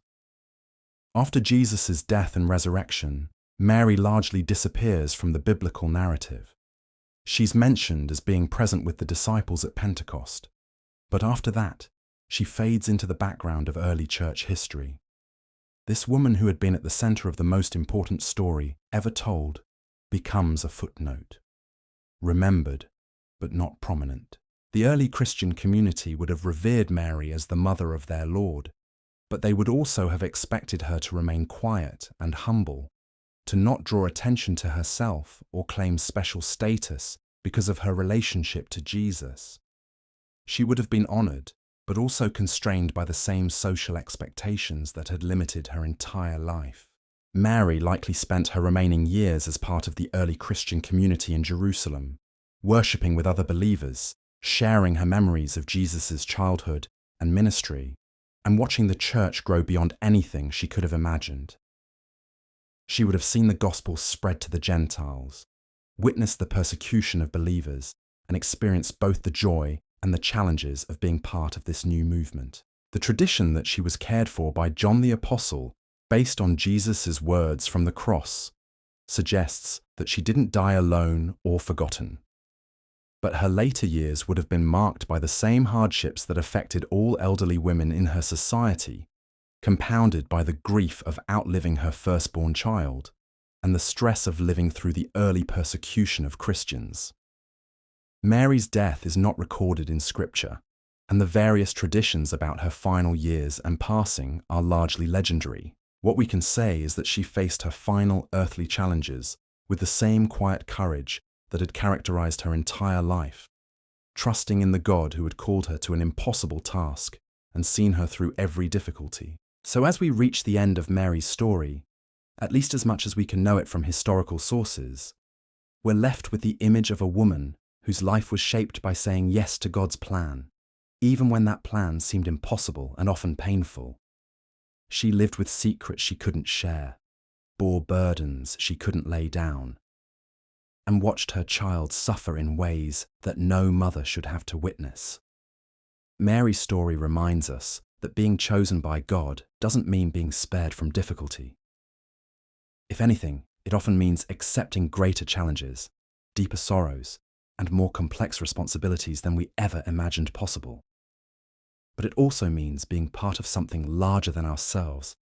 After Jesus' death and resurrection, Mary largely disappears from the biblical narrative. She's mentioned as being present with the disciples at Pentecost, but after that, she fades into the background of early church history. This woman who had been at the center of the most important story ever told becomes a footnote, remembered but not prominent. The early Christian community would have revered Mary as the mother of their Lord, but they would also have expected her to remain quiet and humble, to not draw attention to herself or claim special status because of her relationship to Jesus. She would have been honored, but also constrained by the same social expectations that had limited her entire life. Mary likely spent her remaining years as part of the early Christian community in Jerusalem, worshipping with other believers, sharing her memories of Jesus' childhood and ministry, and watching the church grow beyond anything she could have imagined. She would have seen the gospel spread to the Gentiles, witnessed the persecution of believers, and experienced both the joy and the challenges of being part of this new movement. The tradition that she was cared for by John the Apostle, based on Jesus' words from the cross, suggests that she didn't die alone or forgotten. But her later years would have been marked by the same hardships that affected all elderly women in her society, compounded by the grief of outliving her firstborn child and the stress of living through the early persecution of Christians. Mary's death is not recorded in Scripture, and the various traditions about her final years and passing are largely legendary. What we can say is that she faced her final earthly challenges with the same quiet courage that had characterized her entire life, trusting in the God who had called her to an impossible task and seen her through every difficulty. So as we reach the end of Mary's story, at least as much as we can know it from historical sources, we're left with the image of a woman whose life was shaped by saying yes to God's plan, even when that plan seemed impossible and often painful. She lived with secrets she couldn't share, bore burdens she couldn't lay down, and watched her child suffer in ways that no mother should have to witness. Mary's story reminds us that being chosen by God doesn't mean being spared from difficulty. If anything, it often means accepting greater challenges, deeper sorrows, and more complex responsibilities than we ever imagined possible. But it also means being part of something larger than ourselves,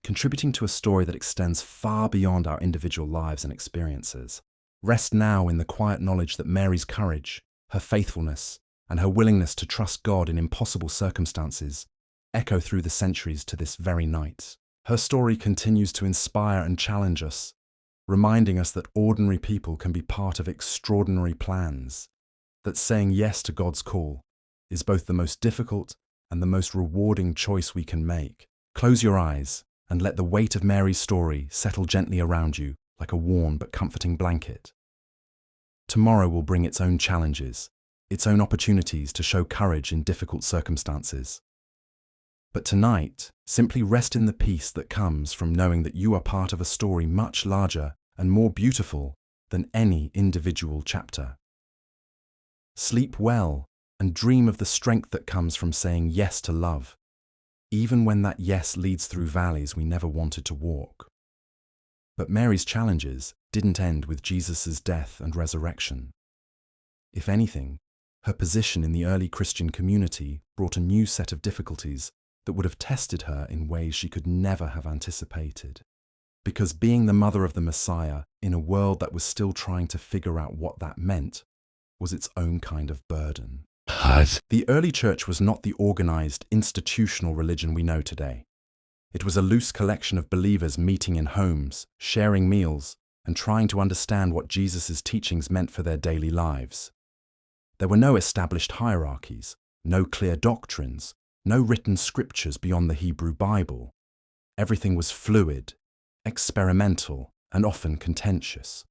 contributing to a story that extends far beyond our individual lives and experiences. Rest now in the quiet knowledge that Mary's courage, her faithfulness, and her willingness to trust God in impossible circumstances echo through the centuries to this very night. Her story continues to inspire and challenge us, reminding us that ordinary people can be part of extraordinary plans, that saying yes to God's call is both the most difficult and the most rewarding choice we can make. Close your eyes and let the weight of Mary's story settle gently around you like a warm but comforting blanket. Tomorrow will bring its own challenges, its own opportunities to show courage in difficult circumstances. But tonight, simply rest in the peace that comes from knowing that you are part of a story much larger and more beautiful than any individual chapter. Sleep well and dream of the strength that comes from saying yes to love, even when that yes leads through valleys we never wanted to walk. But Mary's challenges didn't end with Jesus' death and resurrection. If anything, her position in the early Christian community brought a new set of difficulties that would have tested her in ways she could never have anticipated. Because being the mother of the Messiah in a world that was still trying to figure out what that meant was its own kind of burden. The early church was not the organized, institutional religion we know today. It was a loose collection of believers meeting in homes, sharing meals, and trying to understand what Jesus' teachings meant for their daily lives. There were no established hierarchies, no clear doctrines, no written scriptures beyond the Hebrew Bible. Everything was fluid, experimental, and often contentious.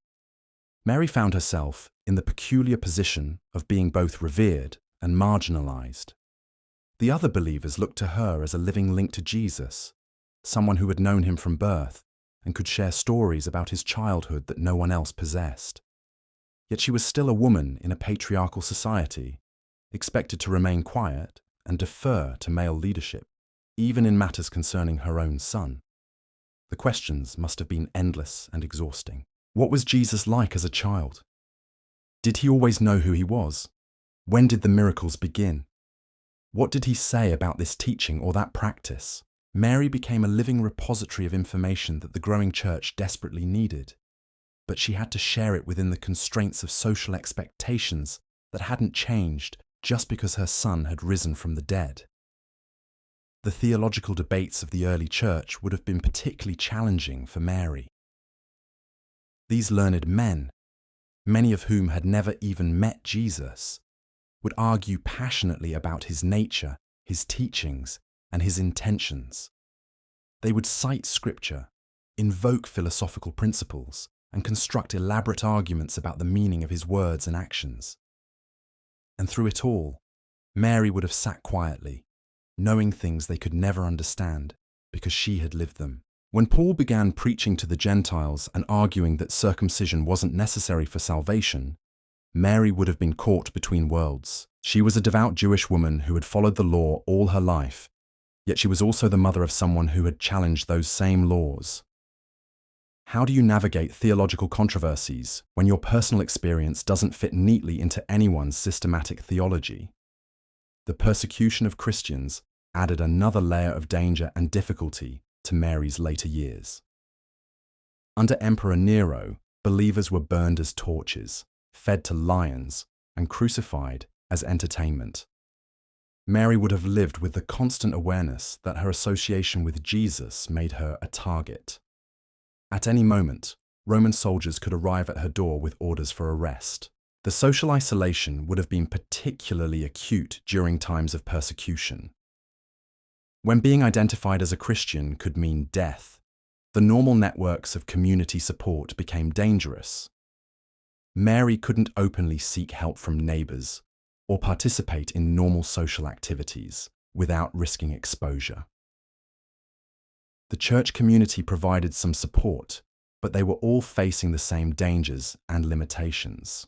Mary found herself in the peculiar position of being both revered and marginalized. The other believers looked to her as a living link to Jesus, someone who had known him from birth and could share stories about his childhood that no one else possessed. Yet she was still a woman in a patriarchal society, expected to remain quiet and defer to male leadership, even in matters concerning her own son. The questions must have been endless and exhausting. What was Jesus like as a child? Did he always know who he was? When did the miracles begin? What did he say about this teaching or that practice? Mary became a living repository of information that the growing church desperately needed, but she had to share it within the constraints of social expectations that hadn't changed just because her son had risen from the dead. The theological debates of the early church would have been particularly challenging for Mary. These learned men, many of whom had never even met Jesus, would argue passionately about his nature, his teachings, and his intentions. They would cite scripture, invoke philosophical principles, and construct elaborate arguments about the meaning of his words and actions. And through it all, Mary would have sat quietly, knowing things they could never understand because she had lived them. When Paul began preaching to the Gentiles and arguing that circumcision wasn't necessary for salvation, Mary would have been caught between worlds. She was a devout Jewish woman who had followed the law all her life, yet she was also the mother of someone who had challenged those same laws. How do you navigate theological controversies when your personal experience doesn't fit neatly into anyone's systematic theology? The persecution of Christians added another layer of danger and difficulty to Mary's later years. Under Emperor Nero, believers were burned as torches, fed to lions, and crucified as entertainment. Mary would have lived with the constant awareness that her association with Jesus made her a target. At any moment, Roman soldiers could arrive at her door with orders for arrest. The social isolation would have been particularly acute during times of persecution. When being identified as a Christian could mean death, the normal networks of community support became dangerous. Mary couldn't openly seek help from neighbors or participate in normal social activities without risking exposure. The church community provided some support, but they were all facing the same dangers and limitations.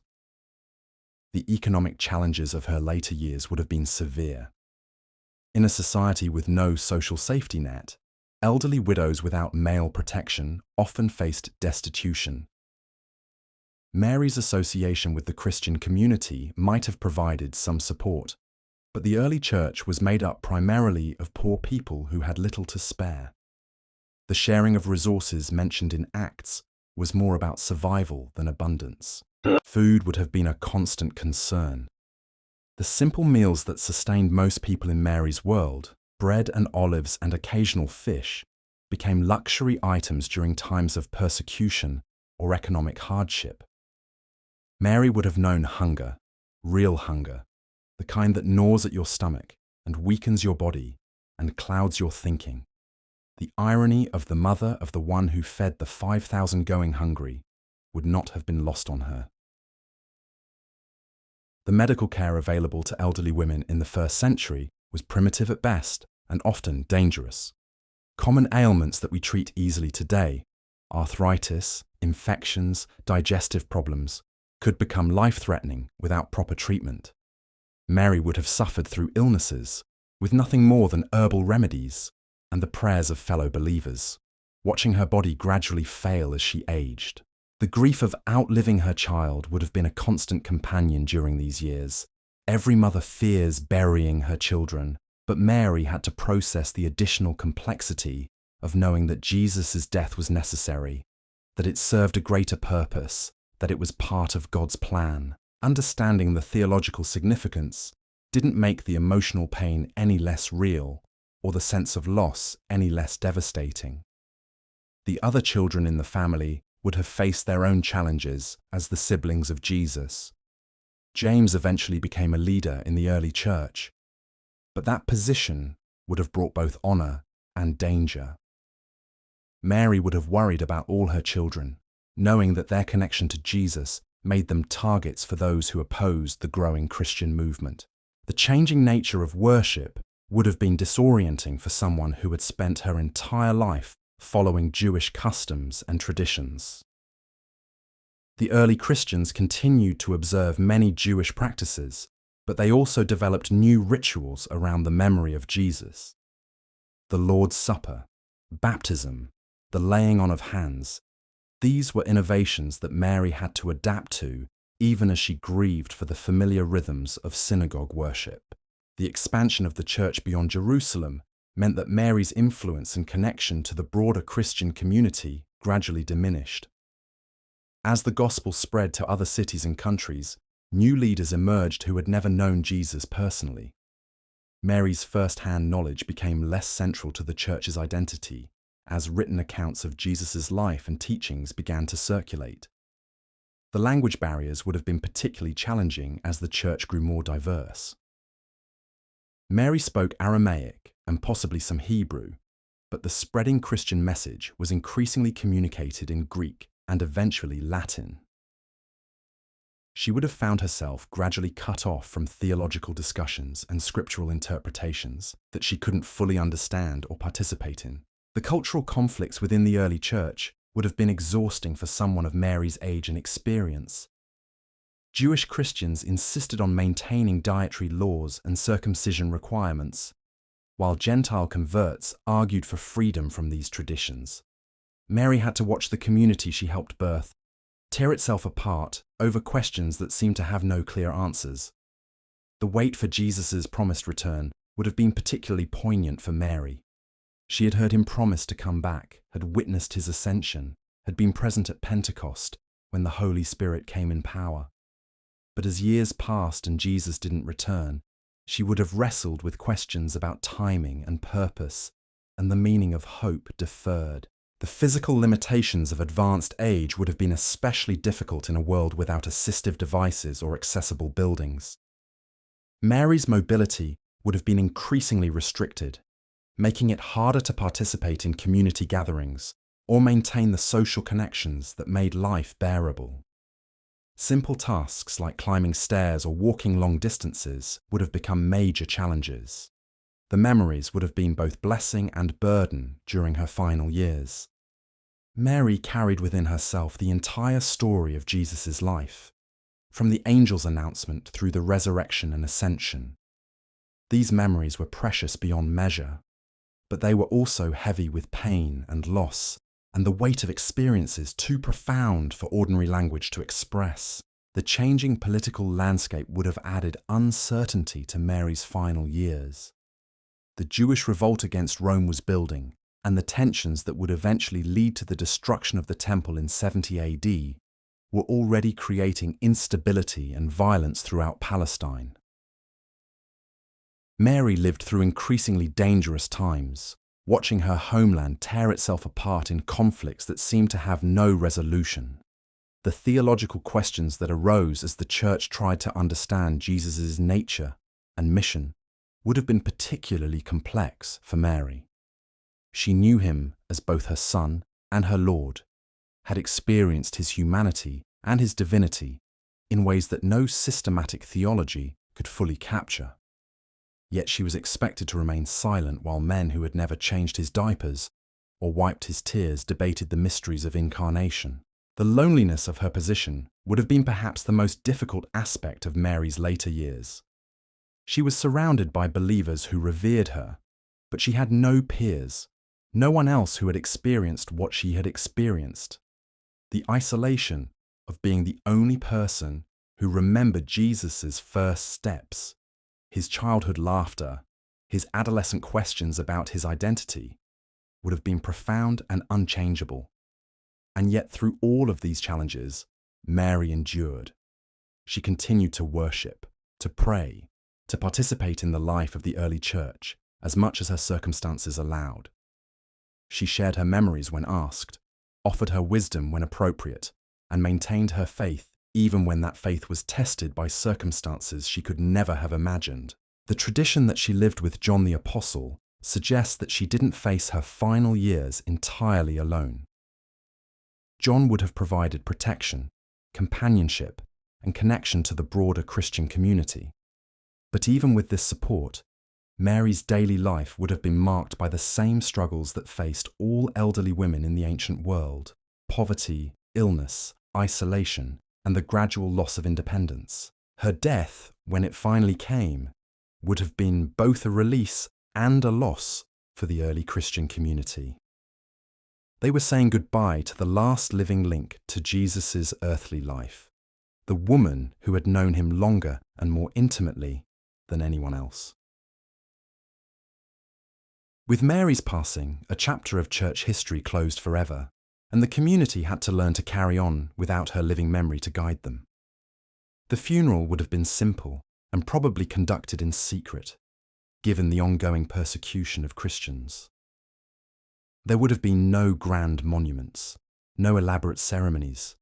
The economic challenges of her later years would have been severe. In a society with no social safety net, elderly widows without male protection often faced destitution. Mary's association with the Christian community might have provided some support, but the early church was made up primarily of poor people who had little to spare. The sharing of resources mentioned in Acts was more about survival than abundance. Food would have been a constant concern. The simple meals that sustained most people in Mary's world, bread and olives and occasional fish, became luxury items during times of persecution or economic hardship. Mary would have known hunger, real hunger, the kind that gnaws at your stomach and weakens your body and clouds your thinking. The irony of the mother of the one who fed the 5,000 going hungry would not have been lost on her. The medical care available to elderly women in the first century was primitive at best and often dangerous. Common ailments that we treat easily today, arthritis, infections, digestive problems, could become life-threatening without proper treatment. Mary would have suffered through illnesses with nothing more than herbal remedies and the prayers of fellow believers, watching her body gradually fail as she aged. The grief of outliving her child would have been a constant companion during these years. Every mother fears burying her children, but Mary had to process the additional complexity of knowing that Jesus' death was necessary, that it served a greater purpose, that it was part of God's plan. Understanding the theological significance didn't make the emotional pain any less real, or the sense of loss any less devastating. The other children in the family would have faced their own challenges as the siblings of Jesus. James eventually became a leader in the early church, but that position would have brought both honor and danger. Mary would have worried about all her children, knowing that their connection to Jesus made them targets for those who opposed the growing Christian movement. The changing nature of worship would have been disorienting for someone who had spent her entire life following Jewish customs and traditions. The early Christians continued to observe many Jewish practices, but they also developed new rituals around the memory of Jesus. The Lord's Supper, baptism, the laying on of hands, these were innovations that Mary had to adapt to even as she grieved for the familiar rhythms of synagogue worship. The expansion of the church beyond Jerusalem meant that Mary's influence and connection to the broader Christian community gradually diminished. As the gospel spread to other cities and countries, new leaders emerged who had never known Jesus personally. Mary's first-hand knowledge became less central to the church's identity as written accounts of Jesus' life and teachings began to circulate. The language barriers would have been particularly challenging as the church grew more diverse. Mary spoke Aramaic and possibly some Hebrew, but the spreading Christian message was increasingly communicated in Greek and eventually Latin. She would have found herself gradually cut off from theological discussions and scriptural interpretations that she couldn't fully understand or participate in. The cultural conflicts within the early church would have been exhausting for someone of Mary's age and experience. Jewish Christians insisted on maintaining dietary laws and circumcision requirements, while Gentile converts argued for freedom from these traditions. Mary had to watch the community she helped birth tear itself apart over questions that seemed to have no clear answers. The wait for Jesus' promised return would have been particularly poignant for Mary. She had heard him promise to come back, had witnessed his ascension, had been present at Pentecost when the Holy Spirit came in power. But as years passed and Jesus didn't return, she would have wrestled with questions about timing and purpose and the meaning of hope deferred. The physical limitations of advanced age would have been especially difficult in a world without assistive devices or accessible buildings. Mary's mobility would have been increasingly restricted, making it harder to participate in community gatherings or maintain the social connections that made life bearable. Simple tasks like climbing stairs or walking long distances would have become major challenges. The memories would have been both blessing and burden during her final years. Mary carried within herself the entire story of Jesus' life, from the angel's announcement through the resurrection and ascension. These memories were precious beyond measure, but they were also heavy with pain and loss, and the weight of experiences too profound for ordinary language to express. The changing political landscape would have added uncertainty to Mary's final years. The Jewish revolt against Rome was building, and the tensions that would eventually lead to the destruction of the temple in 70 AD were already creating instability and violence throughout Palestine. Mary lived through increasingly dangerous times, watching her homeland tear itself apart in conflicts that seemed to have no resolution. The theological questions that arose as the Church tried to understand Jesus' nature and mission would have been particularly complex for Mary. She knew him as both her Son and her Lord, had experienced his humanity and his divinity in ways that no systematic theology could fully capture. Yet she was expected to remain silent while men who had never changed his diapers or wiped his tears debated the mysteries of incarnation. The loneliness of her position would have been perhaps the most difficult aspect of Mary's later years. She was surrounded by believers who revered her, but she had no peers, no one else who had experienced what she had experienced. The isolation of being the only person who remembered Jesus' first steps, his childhood laughter, his adolescent questions about his identity, would have been profound and unchangeable. And yet through all of these challenges, Mary endured. She continued to worship, to pray, to participate in the life of the early church as much as her circumstances allowed. She shared her memories when asked, offered her wisdom when appropriate, and maintained her faith even when that faith was tested by circumstances she could never have imagined. The tradition that she lived with John the Apostle suggests that she didn't face her final years entirely alone. John would have provided protection, companionship, and connection to the broader Christian community. But even with this support, Mary's daily life would have been marked by the same struggles that faced all elderly women in the ancient world: poverty, illness, isolation, and the gradual loss of independence. Her death, when it finally came, would have been both a release and a loss for the early Christian community. They were saying goodbye to the last living link to Jesus' earthly life, the woman who had known him longer and more intimately than anyone else. With Mary's passing, a chapter of church history closed forever, and the community had to learn to carry on without her living memory to guide them. The funeral would have been simple and probably conducted in secret, given the ongoing persecution of Christians. There would have been no grand monuments, no elaborate ceremonies,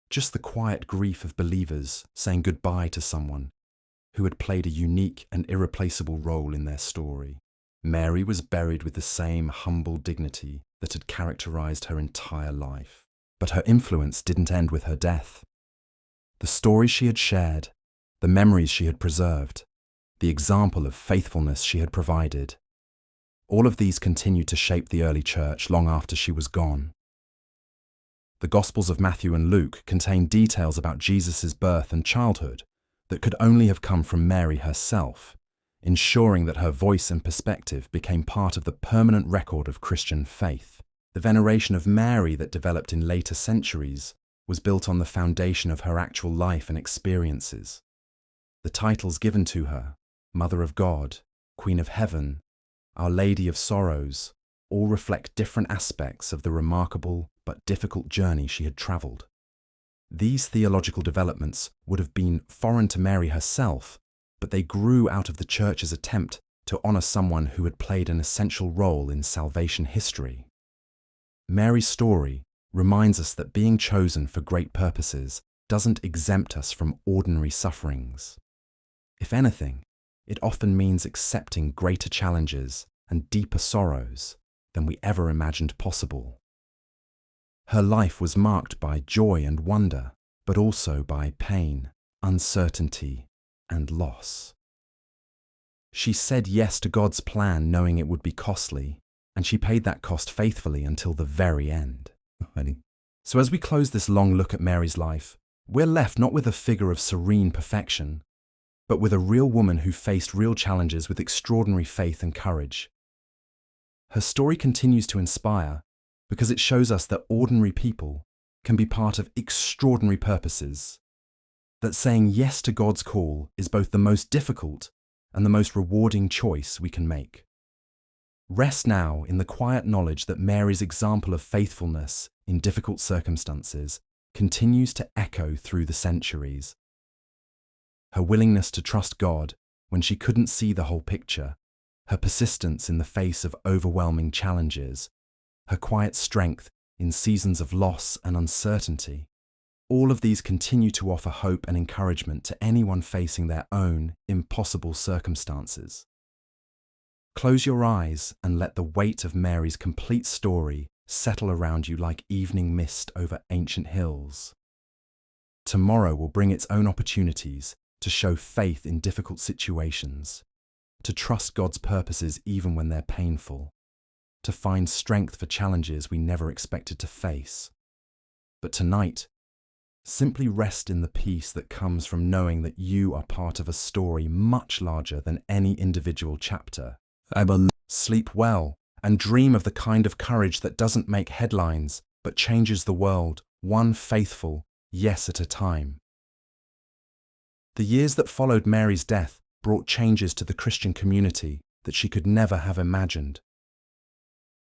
just the quiet grief of believers saying goodbye to someone who had played a unique and irreplaceable role in their story. Mary was buried with the same humble dignity that had characterized her entire life. But her influence didn't end with her death. The stories she had shared, the memories she had preserved, the example of faithfulness she had provided, all of these continued to shape the early church long after she was gone. The Gospels of Matthew and Luke contain details about Jesus' birth and childhood that could only have come from Mary herself, ensuring that her voice and perspective became part of the permanent record of Christian faith. The veneration of Mary that developed in later centuries was built on the foundation of her actual life and experiences. The titles given to her, Mother of God, Queen of Heaven, Our Lady of Sorrows, all reflect different aspects of the remarkable but difficult journey she had travelled. These theological developments would have been foreign to Mary herself, but they grew out of the Church's attempt to honour someone who had played an essential role in salvation history. Mary's story reminds us that being chosen for great purposes doesn't exempt us from ordinary sufferings. If anything, it often means accepting greater challenges and deeper sorrows than we ever imagined possible. Her life was marked by joy and wonder, but also by pain, uncertainty, and loss. She said yes to God's plan knowing it would be costly, and she paid that cost faithfully until the very end. So as we close this long look at Mary's life, we're left not with a figure of serene perfection, but with a real woman who faced real challenges with extraordinary faith and courage. Her story continues to inspire because it shows us that ordinary people can be part of extraordinary purposes, that saying yes to God's call is both the most difficult and the most rewarding choice we can make. Rest now in the quiet knowledge that Mary's example of faithfulness in difficult circumstances continues to echo through the centuries. Her willingness to trust God when she couldn't see the whole picture, her persistence in the face of overwhelming challenges, her quiet strength in seasons of loss and uncertainty, all of these continue to offer hope and encouragement to anyone facing their own impossible circumstances. Close your eyes and let the weight of Mary's complete story settle around you like evening mist over ancient hills. Tomorrow will bring its own opportunities to show faith in difficult situations, to trust God's purposes even when they're painful, to find strength for challenges we never expected to face. But tonight, simply rest in the peace that comes from knowing that you are part of a story much larger than any individual chapter. Sleep well and dream of the kind of courage that doesn't make headlines but changes the world, one faithful yes at a time. The years that followed Mary's death brought changes to the Christian community that she could never have imagined.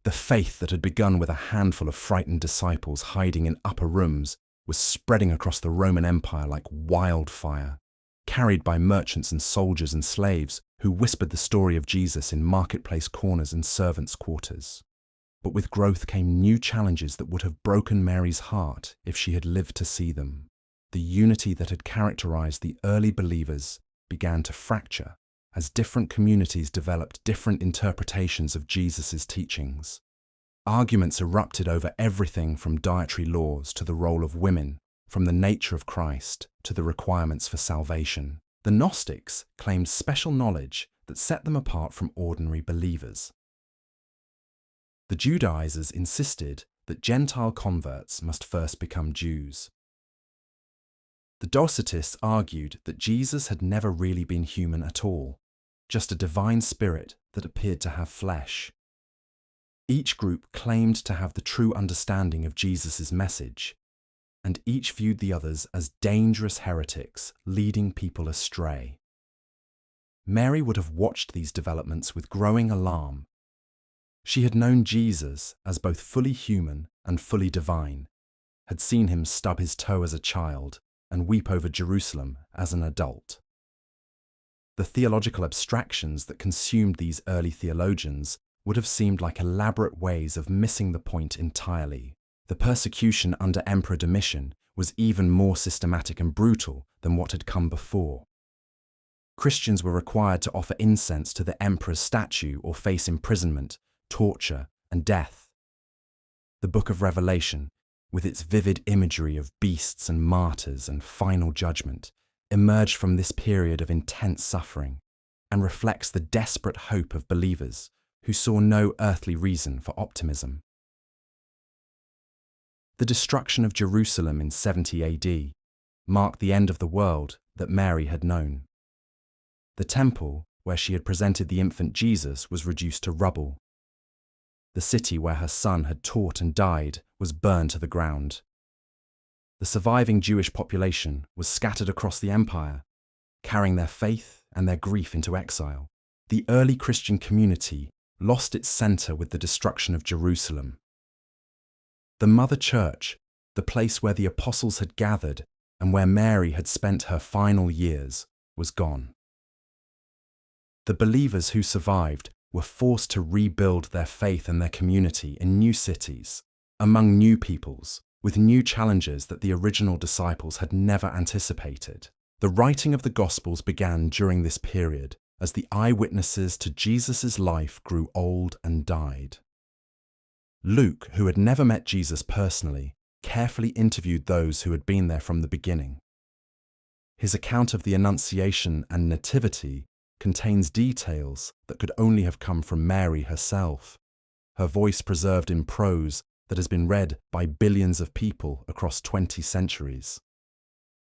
The faith that had begun with a handful of frightened disciples hiding in upper rooms was spreading across the Roman Empire like wildfire, carried by merchants and soldiers and slaves who whispered the story of Jesus in marketplace corners and servants' quarters. But with growth came new challenges that would have broken Mary's heart if she had lived to see them. The unity that had characterized the early believers began to fracture as different communities developed different interpretations of Jesus' teachings. Arguments erupted over everything from dietary laws to the role of women, from the nature of Christ to the requirements for salvation. The Gnostics claimed special knowledge that set them apart from ordinary believers. The Judaizers insisted that Gentile converts must first become Jews. The Docetists argued that Jesus had never really been human at all, just a divine spirit that appeared to have flesh. Each group claimed to have the true understanding of Jesus' message, and each viewed the others as dangerous heretics leading people astray. Mary would have watched these developments with growing alarm. She had known Jesus as both fully human and fully divine, had seen him stub his toe as a child and weep over Jerusalem as an adult. The theological abstractions that consumed these early theologians would have seemed like elaborate ways of missing the point entirely. The persecution under Emperor Domitian was even more systematic and brutal than what had come before. Christians were required to offer incense to the emperor's statue or face imprisonment, torture, and death. The Book of Revelation, with its vivid imagery of beasts and martyrs and final judgment, emerged from this period of intense suffering and reflects the desperate hope of believers who saw no earthly reason for optimism. The destruction of Jerusalem in 70 AD marked the end of the world that Mary had known. The temple, where she had presented the infant Jesus, was reduced to rubble. The city where her son had taught and died was burned to the ground. The surviving Jewish population was scattered across the empire, carrying their faith and their grief into exile. The early Christian community lost its center with the destruction of Jerusalem. The Mother Church, the place where the apostles had gathered and where Mary had spent her final years, was gone. The believers who survived were forced to rebuild their faith and their community in new cities, among new peoples, with new challenges that the original disciples had never anticipated. The writing of the Gospels began during this period as the eyewitnesses to Jesus' life grew old and died. Luke, who had never met Jesus personally, carefully interviewed those who had been there from the beginning. His account of the Annunciation and Nativity contains details that could only have come from Mary herself, her voice preserved in prose that has been read by billions of people across 20 centuries.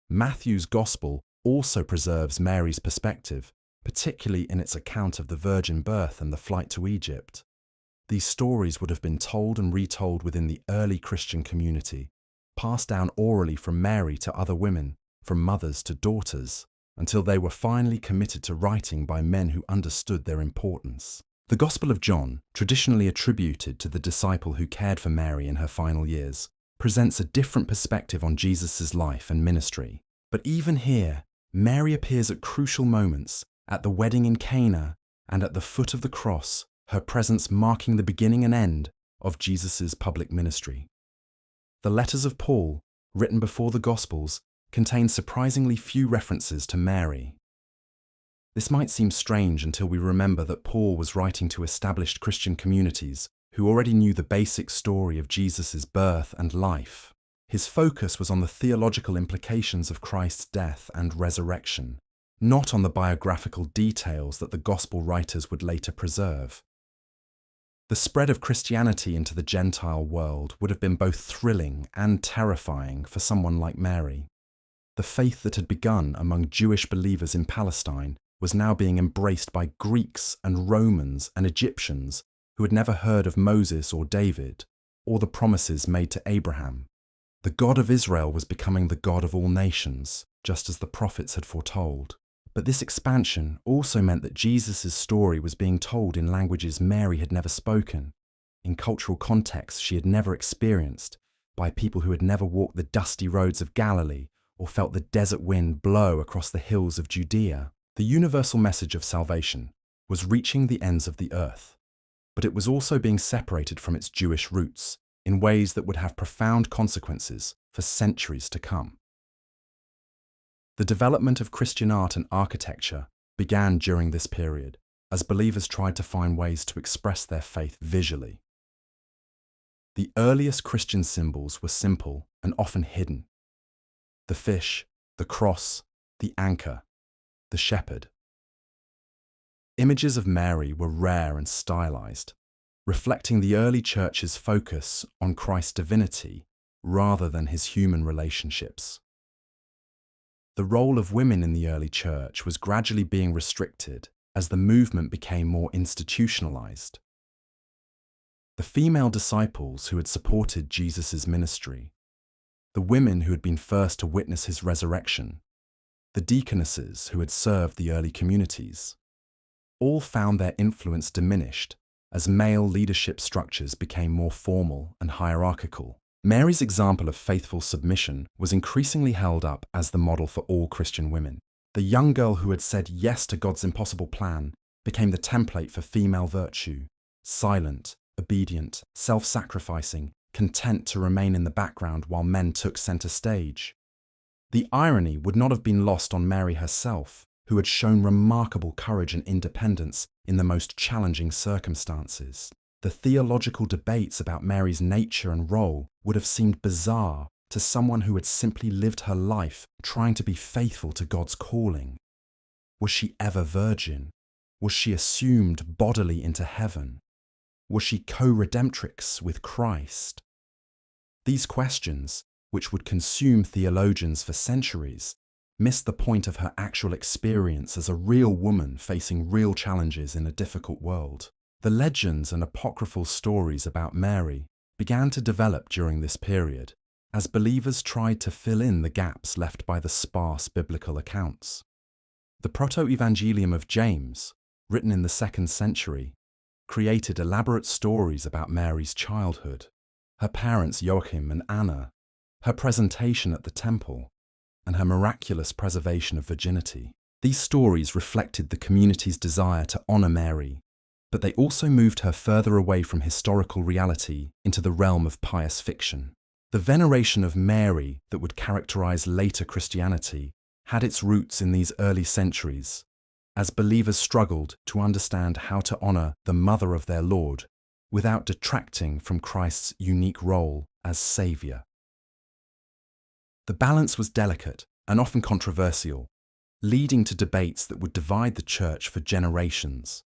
Matthew's Gospel also preserves Mary's perspective, particularly in its account of the virgin birth and the flight to Egypt. These stories would have been told and retold within the early Christian community, passed down orally from Mary to other women, from mothers to daughters, until they were finally committed to writing by men who understood their importance. The Gospel of John, traditionally attributed to the disciple who cared for Mary in her final years, presents a different perspective on Jesus' life and ministry. But even here, Mary appears at crucial moments, at the wedding in Cana and at the foot of the cross, her presence marking the beginning and end of Jesus' public ministry. The letters of Paul, written before the Gospels, contain surprisingly few references to Mary. This might seem strange until we remember that Paul was writing to established Christian communities who already knew the basic story of Jesus' birth and life. His focus was on the theological implications of Christ's death and resurrection, not on the biographical details that the Gospel writers would later preserve. The spread of Christianity into the Gentile world would have been both thrilling and terrifying for someone like Mary. The faith that had begun among Jewish believers in Palestine was now being embraced by Greeks and Romans and Egyptians who had never heard of Moses or David, or the promises made to Abraham. The God of Israel was becoming the God of all nations, just as the prophets had foretold. But this expansion also meant that Jesus' story was being told in languages Mary had never spoken, in cultural contexts she had never experienced, by people who had never walked the dusty roads of Galilee or felt the desert wind blow across the hills of Judea. The universal message of salvation was reaching the ends of the earth, but it was also being separated from its Jewish roots in ways that would have profound consequences for centuries to come. The development of Christian art and architecture began during this period, as believers tried to find ways to express their faith visually. The earliest Christian symbols were simple and often hidden. The fish, the cross, the anchor, the shepherd. Images of Mary were rare and stylized, reflecting the early church's focus on Christ's divinity rather than his human relationships. The role of women in the early church was gradually being restricted as the movement became more institutionalized. The female disciples who had supported Jesus' ministry, the women who had been first to witness his resurrection, the deaconesses who had served the early communities, all found their influence diminished as male leadership structures became more formal and hierarchical. Mary's example of faithful submission was increasingly held up as the model for all Christian women. The young girl who had said yes to God's impossible plan became the template for female virtue, silent, obedient, self-sacrificing, content to remain in the background while men took center stage. The irony would not have been lost on Mary herself, who had shown remarkable courage and independence in the most challenging circumstances. The theological debates about Mary's nature and role would have seemed bizarre to someone who had simply lived her life trying to be faithful to God's calling. Was she ever virgin? Was she assumed bodily into heaven? Was she co-redemptrix with Christ? These questions, which would consume theologians for centuries, missed the point of her actual experience as a real woman facing real challenges in a difficult world. The legends and apocryphal stories about Mary began to develop during this period, as believers tried to fill in the gaps left by the sparse biblical accounts. The Proto-Evangelium of James, written in the 2nd century, created elaborate stories about Mary's childhood, her parents Joachim and Anna, her presentation at the temple, and her miraculous preservation of virginity. These stories reflected the community's desire to honor Mary, but they also moved her further away from historical reality into the realm of pious fiction. The veneration of Mary that would characterize later Christianity had its roots in these early centuries, as believers struggled to understand how to honor the mother of their Lord without detracting from Christ's unique role as Savior. The balance was delicate and often controversial, leading to debates that would divide the Church for generations.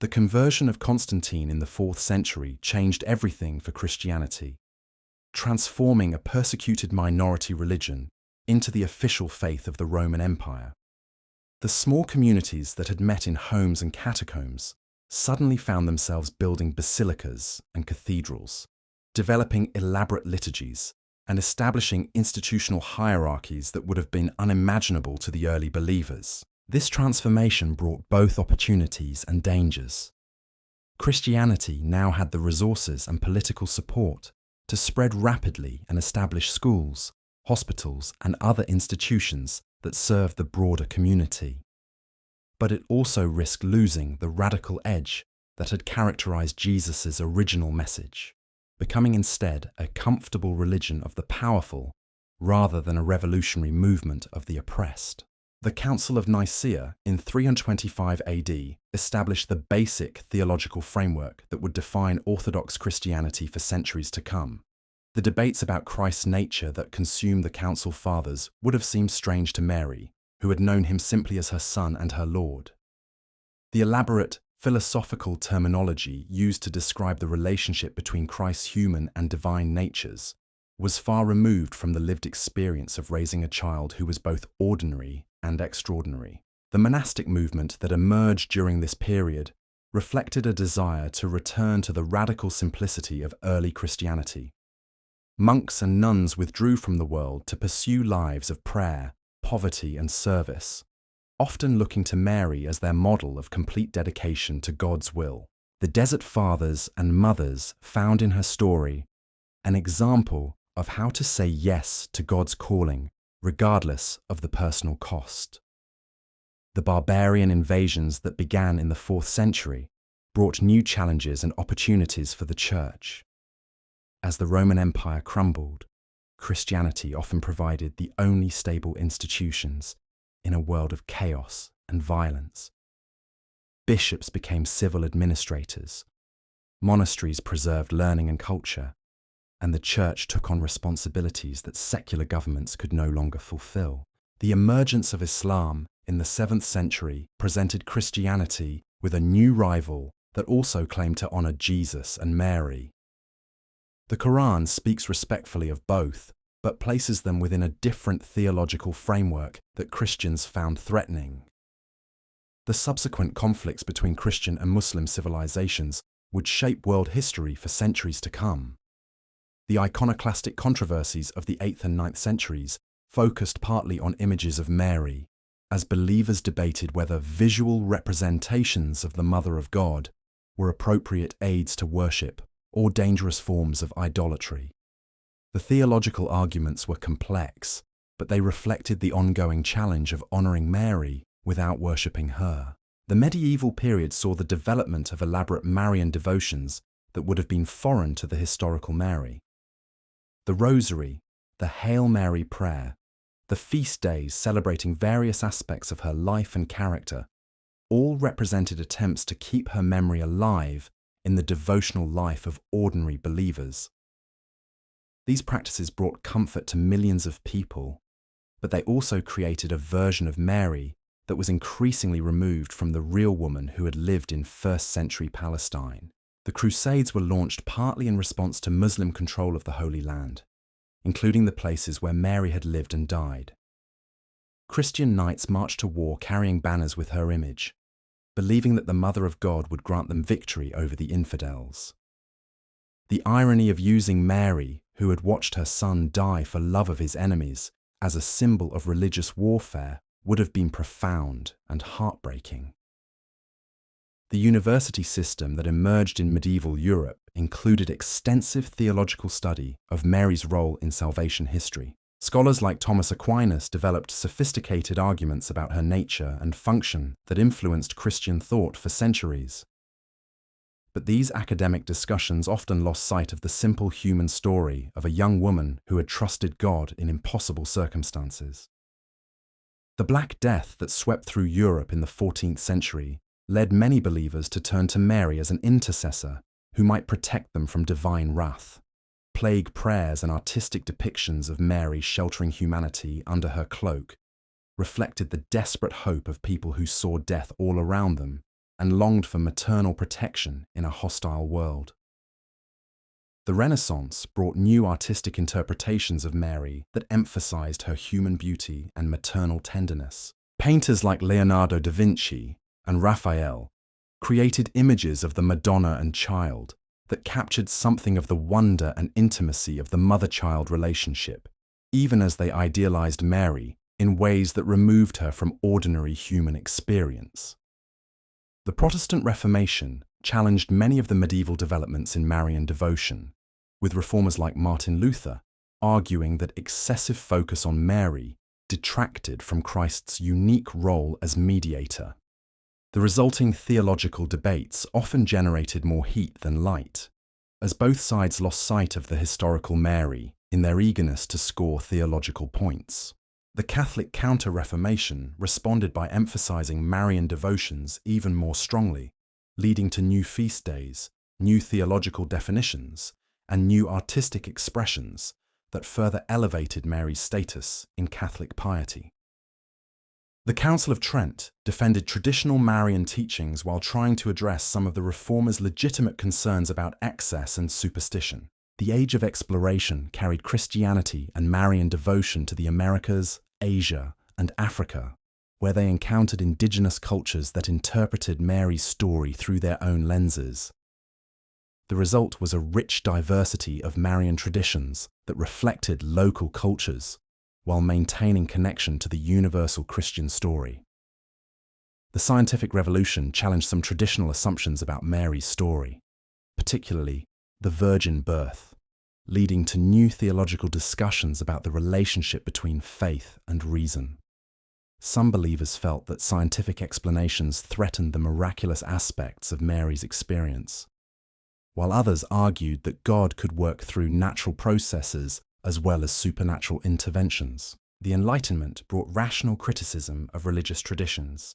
The conversion of Constantine in the 4th century changed everything for Christianity, transforming a persecuted minority religion into the official faith of the Roman Empire. The small communities that had met in homes and catacombs suddenly found themselves building basilicas and cathedrals, developing elaborate liturgies, and establishing institutional hierarchies that would have been unimaginable to the early believers. This transformation brought both opportunities and dangers. Christianity now had the resources and political support to spread rapidly and establish schools, hospitals, and other institutions that served the broader community. But it also risked losing the radical edge that had characterized Jesus' original message, becoming instead a comfortable religion of the powerful rather than a revolutionary movement of the oppressed. The Council of Nicaea in 325 AD established the basic theological framework that would define Orthodox Christianity for centuries to come. The debates about Christ's nature that consumed the Council Fathers would have seemed strange to Mary, who had known him simply as her Son and her Lord. The elaborate philosophical terminology used to describe the relationship between Christ's human and divine natures was far removed from the lived experience of raising a child who was both ordinary and extraordinary. The monastic movement that emerged during this period reflected a desire to return to the radical simplicity of early Christianity. Monks and nuns withdrew from the world to pursue lives of prayer, poverty, and service, often looking to Mary as their model of complete dedication to God's will. The Desert Fathers and Mothers found in her story an example of how to say yes to God's calling, regardless of the personal cost. The barbarian invasions that began in the 4th century brought new challenges and opportunities for the Church. As the Roman Empire crumbled, Christianity often provided the only stable institutions in a world of chaos and violence. Bishops became civil administrators, monasteries preserved learning and culture, and the Church took on responsibilities that secular governments could no longer fulfill. The emergence of Islam in the 7th century presented Christianity with a new rival that also claimed to honor Jesus and Mary. The Quran speaks respectfully of both, but places them within a different theological framework that Christians found threatening. The subsequent conflicts between Christian and Muslim civilizations would shape world history for centuries to come. The iconoclastic controversies of the 8th and 9th centuries focused partly on images of Mary, as believers debated whether visual representations of the Mother of God were appropriate aids to worship or dangerous forms of idolatry. The theological arguments were complex, but they reflected the ongoing challenge of honoring Mary without worshipping her. The medieval period saw the development of elaborate Marian devotions that would have been foreign to the historical Mary. The Rosary, the Hail Mary prayer, the feast days celebrating various aspects of her life and character, all represented attempts to keep her memory alive in the devotional life of ordinary believers. These practices brought comfort to millions of people, but they also created a version of Mary that was increasingly removed from the real woman who had lived in 1st century Palestine. The Crusades were launched partly in response to Muslim control of the Holy Land, including the places where Mary had lived and died. Christian knights marched to war carrying banners with her image, believing that the Mother of God would grant them victory over the infidels. The irony of using Mary, who had watched her son die for love of his enemies, as a symbol of religious warfare would have been profound and heartbreaking. The university system that emerged in medieval Europe included extensive theological study of Mary's role in salvation history. Scholars like Thomas Aquinas developed sophisticated arguments about her nature and function that influenced Christian thought for centuries. But these academic discussions often lost sight of the simple human story of a young woman who had trusted God in impossible circumstances. The Black Death that swept through Europe in the 14th century led many believers to turn to Mary as an intercessor who might protect them from divine wrath. plague prayers and artistic depictions of Mary sheltering humanity under her cloak reflected the desperate hope of people who saw death all around them and longed for maternal protection in a hostile world. The Renaissance brought new artistic interpretations of Mary that emphasized her human beauty and maternal tenderness. Painters like Leonardo da Vinci and Raphael created images of the Madonna and Child that captured something of the wonder and intimacy of the mother-child relationship, even as they idealized Mary in ways that removed her from ordinary human experience. The Protestant Reformation challenged many of the medieval developments in Marian devotion, with reformers like Martin Luther arguing that excessive focus on Mary detracted from Christ's unique role as mediator. The resulting theological debates often generated more heat than light, as both sides lost sight of the historical Mary in their eagerness to score theological points. The Catholic Counter-Reformation responded by emphasizing Marian devotions even more strongly, leading to new feast days, new theological definitions, and new artistic expressions that further elevated Mary's status in Catholic piety. The Council of Trent defended traditional Marian teachings while trying to address some of the reformers' legitimate concerns about excess and superstition. The Age of Exploration carried Christianity and Marian devotion to the Americas, Asia, and Africa, where they encountered indigenous cultures that interpreted Mary's story through their own lenses. The result was a rich diversity of Marian traditions that reflected local cultures, while maintaining connection to the universal Christian story. The scientific revolution challenged some traditional assumptions about Mary's story, particularly the virgin birth, leading to new theological discussions about the relationship between faith and reason. Some believers felt that scientific explanations threatened the miraculous aspects of Mary's experience, while others argued that God could work through natural processes as well as supernatural interventions. The Enlightenment brought rational criticism of religious traditions,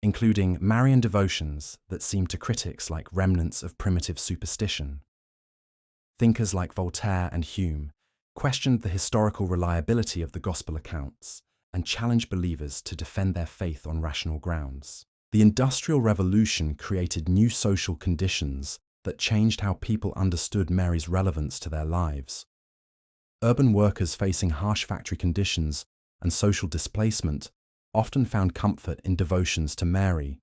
including Marian devotions that seemed to critics like remnants of primitive superstition. Thinkers like Voltaire and Hume questioned the historical reliability of the Gospel accounts and challenged believers to defend their faith on rational grounds. The Industrial Revolution created new social conditions that changed how people understood Mary's relevance to their lives. Urban workers facing harsh factory conditions and social displacement often found comfort in devotions to Mary,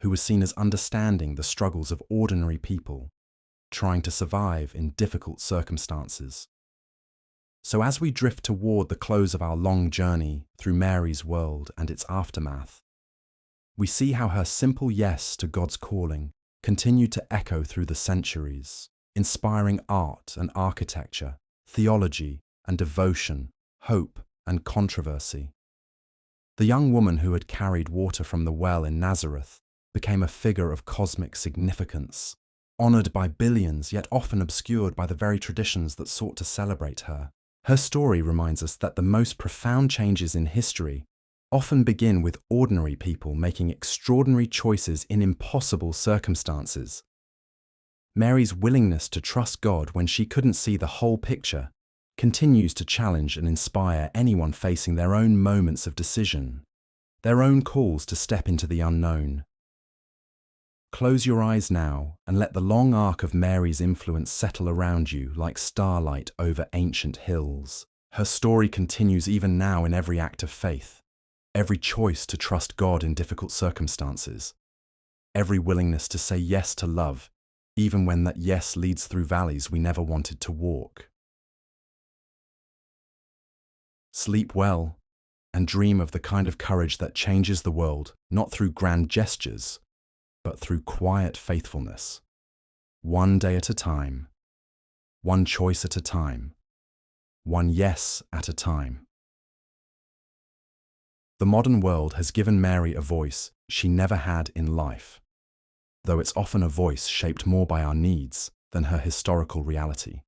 who was seen as understanding the struggles of ordinary people, trying to survive in difficult circumstances. So as we drift toward the close of our long journey through Mary's world and its aftermath, we see how her simple yes to God's calling continued to echo through the centuries, inspiring art and architecture, theology and devotion, hope and controversy. The young woman who had carried water from the well in Nazareth became a figure of cosmic significance, honored by billions yet often obscured by the very traditions that sought to celebrate her. Her story reminds us that the most profound changes in history often begin with ordinary people making extraordinary choices in impossible circumstances. Mary's willingness to trust God when she couldn't see the whole picture continues to challenge and inspire anyone facing their own moments of decision, their own calls to step into the unknown. Close your eyes now and let the long arc of Mary's influence settle around you like starlight over ancient hills. Her story continues even now in every act of faith, every choice to trust God in difficult circumstances, every willingness to say yes to love, even when that yes leads through valleys we never wanted to walk. Sleep well and dream of the kind of courage that changes the world, not through grand gestures, but through quiet faithfulness. One day at a time, one choice at a time, one yes at a time. The modern world has given Mary a voice she never had in life, though it's often a voice shaped more by our needs than her historical reality.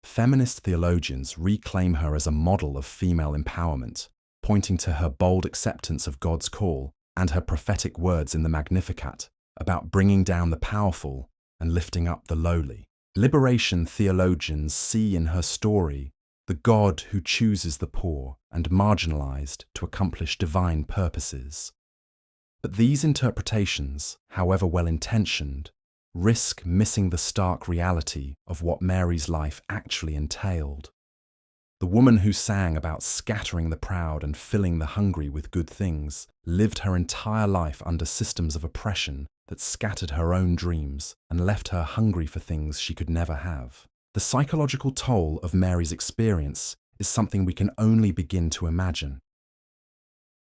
Feminist theologians reclaim her as a model of female empowerment, pointing to her bold acceptance of God's call and her prophetic words in the Magnificat about bringing down the powerful and lifting up the lowly. Liberation theologians see in her story the God who chooses the poor and marginalized to accomplish divine purposes. But these interpretations, however well-intentioned, risk missing the stark reality of what Mary's life actually entailed. The woman who sang about scattering the proud and filling the hungry with good things lived her entire life under systems of oppression that scattered her own dreams and left her hungry for things she could never have. The psychological toll of Mary's experience is something we can only begin to imagine.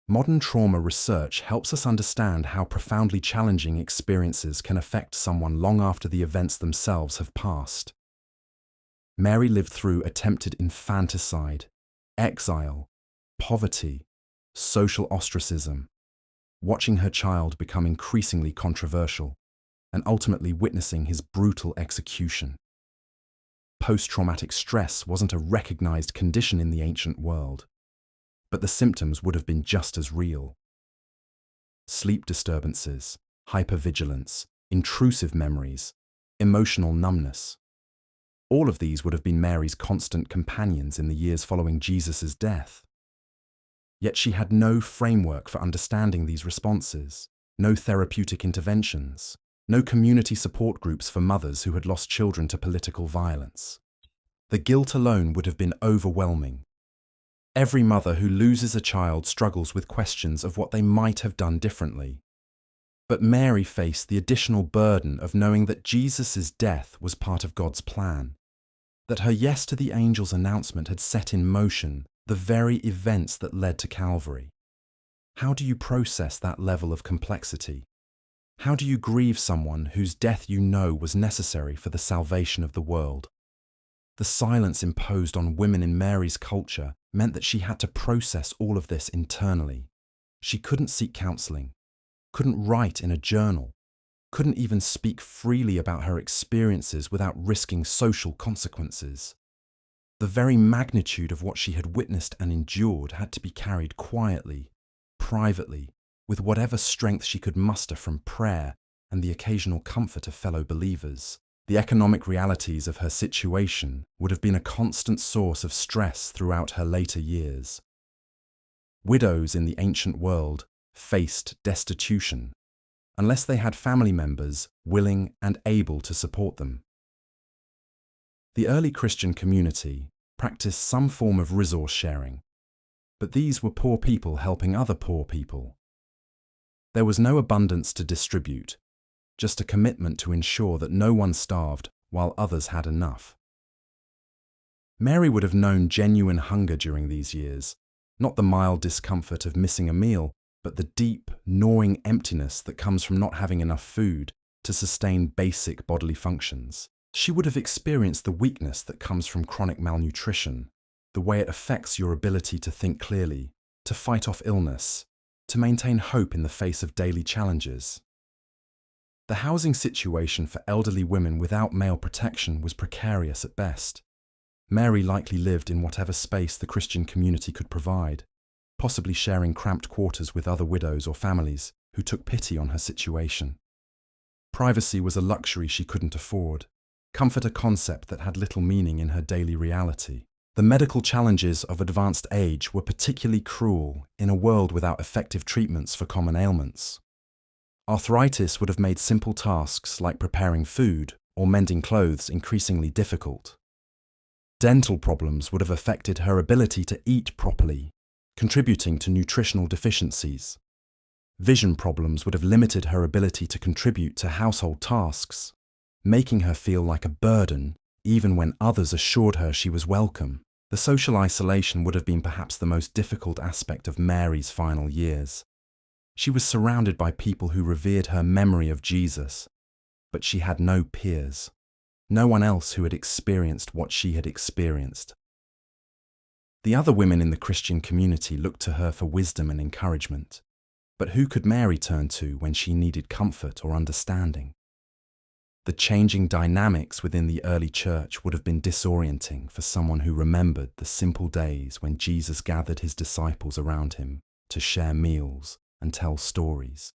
Modern trauma research helps us understand how profoundly challenging experiences can affect someone long after the events themselves have passed. Mary lived through attempted infanticide, exile, poverty, social ostracism, watching her child become increasingly controversial, and ultimately witnessing his brutal execution. Post-traumatic stress wasn't a recognized condition in the ancient world, but the symptoms would have been just as real. Sleep disturbances, hypervigilance, intrusive memories, emotional numbness. All of these would have been Mary's constant companions in the years following Jesus' death. Yet she had no framework for understanding these responses, no therapeutic interventions, no community support groups for mothers who had lost children to political violence. The guilt alone would have been overwhelming. Every mother who loses a child struggles with questions of what they might have done differently. But Mary faced the additional burden of knowing that Jesus' death was part of God's plan, that her yes to the angel's announcement had set in motion the very events that led to Calvary. How do you process that level of complexity? How do you grieve someone whose death you know was necessary for the salvation of the world? The silence imposed on women in Mary's culture meant that she had to process all of this internally. She couldn't seek counseling, couldn't write in a journal, couldn't even speak freely about her experiences without risking social consequences. The very magnitude of what she had witnessed and endured had to be carried quietly, privately, with whatever strength she could muster from prayer and the occasional comfort of fellow believers. The economic realities of her situation would have been a constant source of stress throughout her later years. Widows in the ancient world faced destitution, unless they had family members willing and able to support them. The early Christian community practiced some form of resource sharing, but these were poor people helping other poor people. There was no abundance to distribute, just a commitment to ensure that no one starved while others had enough. Mary would have known genuine hunger during these years, not the mild discomfort of missing a meal, but the deep, gnawing emptiness that comes from not having enough food to sustain basic bodily functions. She would have experienced the weakness that comes from chronic malnutrition, the way it affects your ability to think clearly, to fight off illness, to maintain hope in the face of daily challenges. The housing situation for elderly women without male protection was precarious at best. Mary likely lived in whatever space the Christian community could provide, possibly sharing cramped quarters with other widows or families who took pity on her situation. Privacy was a luxury she couldn't afford, comfort a concept that had little meaning in her daily reality. The medical challenges of advanced age were particularly cruel in a world without effective treatments for common ailments. Arthritis would have made simple tasks like preparing food or mending clothes increasingly difficult. Dental problems would have affected her ability to eat properly, contributing to nutritional deficiencies. Vision problems would have limited her ability to contribute to household tasks, making her feel like a burden even when others assured her she was welcome. The social isolation would have been perhaps the most difficult aspect of Mary's final years. She was surrounded by people who revered her memory of Jesus, but she had no peers, no one else who had experienced what she had experienced. The other women in the Christian community looked to her for wisdom and encouragement, but who could Mary turn to when she needed comfort or understanding? The changing dynamics within the early church would have been disorienting for someone who remembered the simple days when Jesus gathered his disciples around him to share meals and tell stories.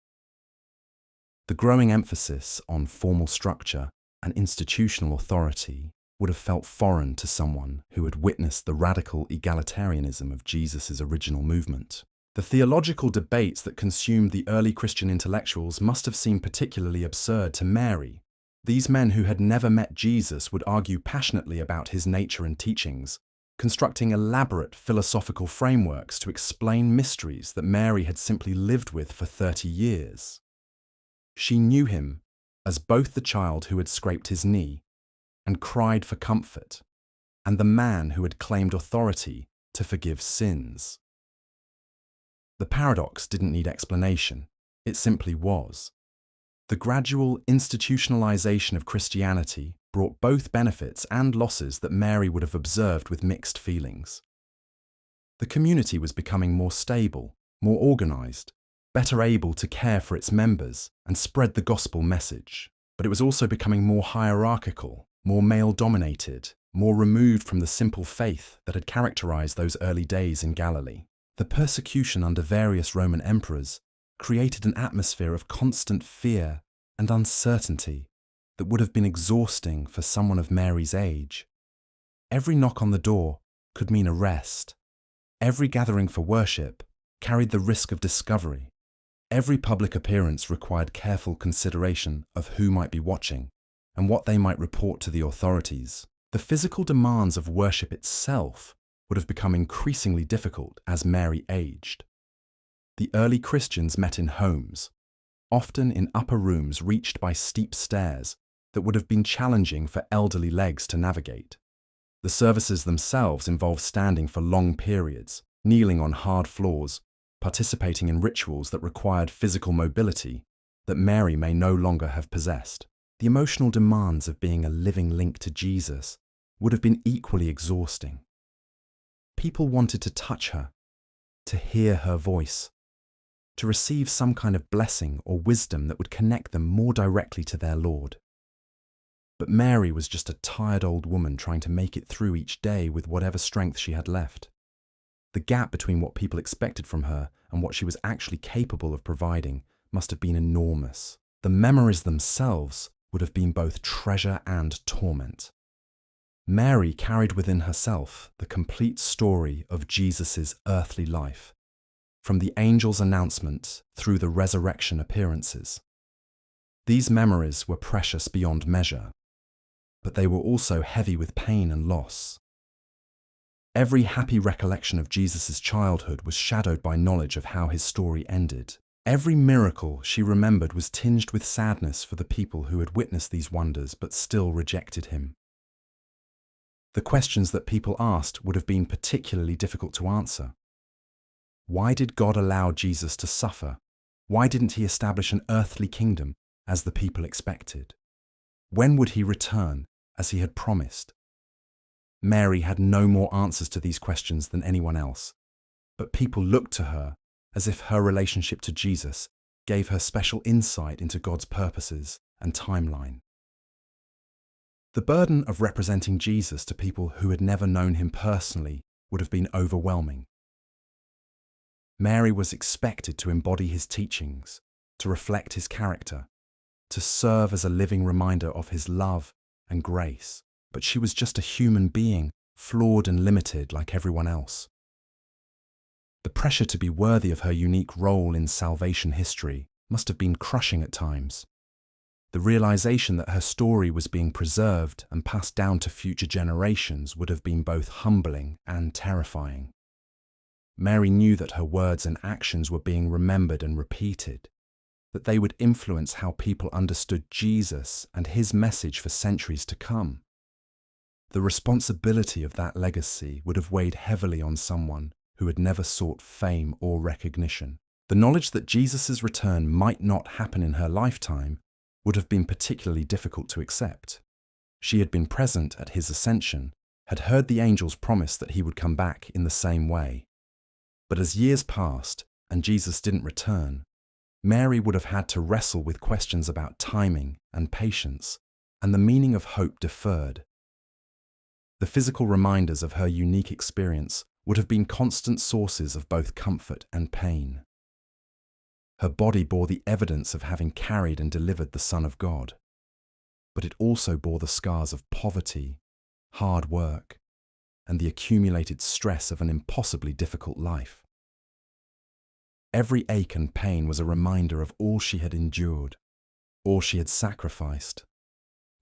The growing emphasis on formal structure and institutional authority would have felt foreign to someone who had witnessed the radical egalitarianism of Jesus' original movement. The theological debates that consumed the early Christian intellectuals must have seemed particularly absurd to Mary. These men who had never met Jesus would argue passionately about his nature and teachings, constructing elaborate philosophical frameworks to explain mysteries that Mary had simply lived with for 30 years. She knew him as both the child who had scraped his knee and cried for comfort, and the man who had claimed authority to forgive sins. The paradox didn't need explanation, it simply was. The gradual institutionalization of Christianity brought both benefits and losses that Mary would have observed with mixed feelings. The community was becoming more stable, more organized, better able to care for its members and spread the gospel message. But it was also becoming more hierarchical, more male-dominated, more removed from the simple faith that had characterized those early days in Galilee. The persecution under various Roman emperors created an atmosphere of constant fear and uncertainty that would have been exhausting for someone of Mary's age. Every knock on the door could mean arrest. Every gathering for worship carried the risk of discovery. Every public appearance required careful consideration of who might be watching and what they might report to the authorities. The physical demands of worship itself would have become increasingly difficult as Mary aged. The early Christians met in homes, often in upper rooms reached by steep stairs that would have been challenging for elderly legs to navigate. The services themselves involved standing for long periods, kneeling on hard floors, participating in rituals that required physical mobility that Mary may no longer have possessed. The emotional demands of being a living link to Jesus would have been equally exhausting. People wanted to touch her, to hear her voice, to receive some kind of blessing or wisdom that would connect them more directly to their Lord. But Mary was just a tired old woman trying to make it through each day with whatever strength she had left. The gap between what people expected from her and what she was actually capable of providing must have been enormous. The memories themselves would have been both treasure and torment. Mary carried within herself the complete story of Jesus' earthly life, from the angel's announcement through the resurrection appearances. These memories were precious beyond measure, but they were also heavy with pain and loss. Every happy recollection of Jesus' childhood was shadowed by knowledge of how his story ended. Every miracle she remembered was tinged with sadness for the people who had witnessed these wonders but still rejected him. The questions that people asked would have been particularly difficult to answer. Why did God allow Jesus to suffer? Why didn't he establish an earthly kingdom as the people expected? When would he return, as he had promised? Mary had no more answers to these questions than anyone else, but people looked to her as if her relationship to Jesus gave her special insight into God's purposes and timeline. The burden of representing Jesus to people who had never known him personally would have been overwhelming. Mary was expected to embody his teachings, to reflect his character, to serve as a living reminder of his love and grace, but she was just a human being, flawed and limited like everyone else. The pressure to be worthy of her unique role in salvation history must have been crushing at times. The realization that her story was being preserved and passed down to future generations would have been both humbling and terrifying. Mary knew that her words and actions were being remembered and repeated, that they would influence how people understood Jesus and his message for centuries to come. The responsibility of that legacy would have weighed heavily on someone who had never sought fame or recognition. The knowledge that Jesus' return might not happen in her lifetime would have been particularly difficult to accept. She had been present at his ascension, had heard the angels promise that he would come back in the same way. But as years passed and Jesus didn't return, Mary would have had to wrestle with questions about timing and patience, and the meaning of hope deferred. The physical reminders of her unique experience would have been constant sources of both comfort and pain. Her body bore the evidence of having carried and delivered the Son of God. but it also bore the scars of poverty, hard work, and the accumulated stress of an impossibly difficult life. Every ache and pain was a reminder of all she had endured, all she had sacrificed,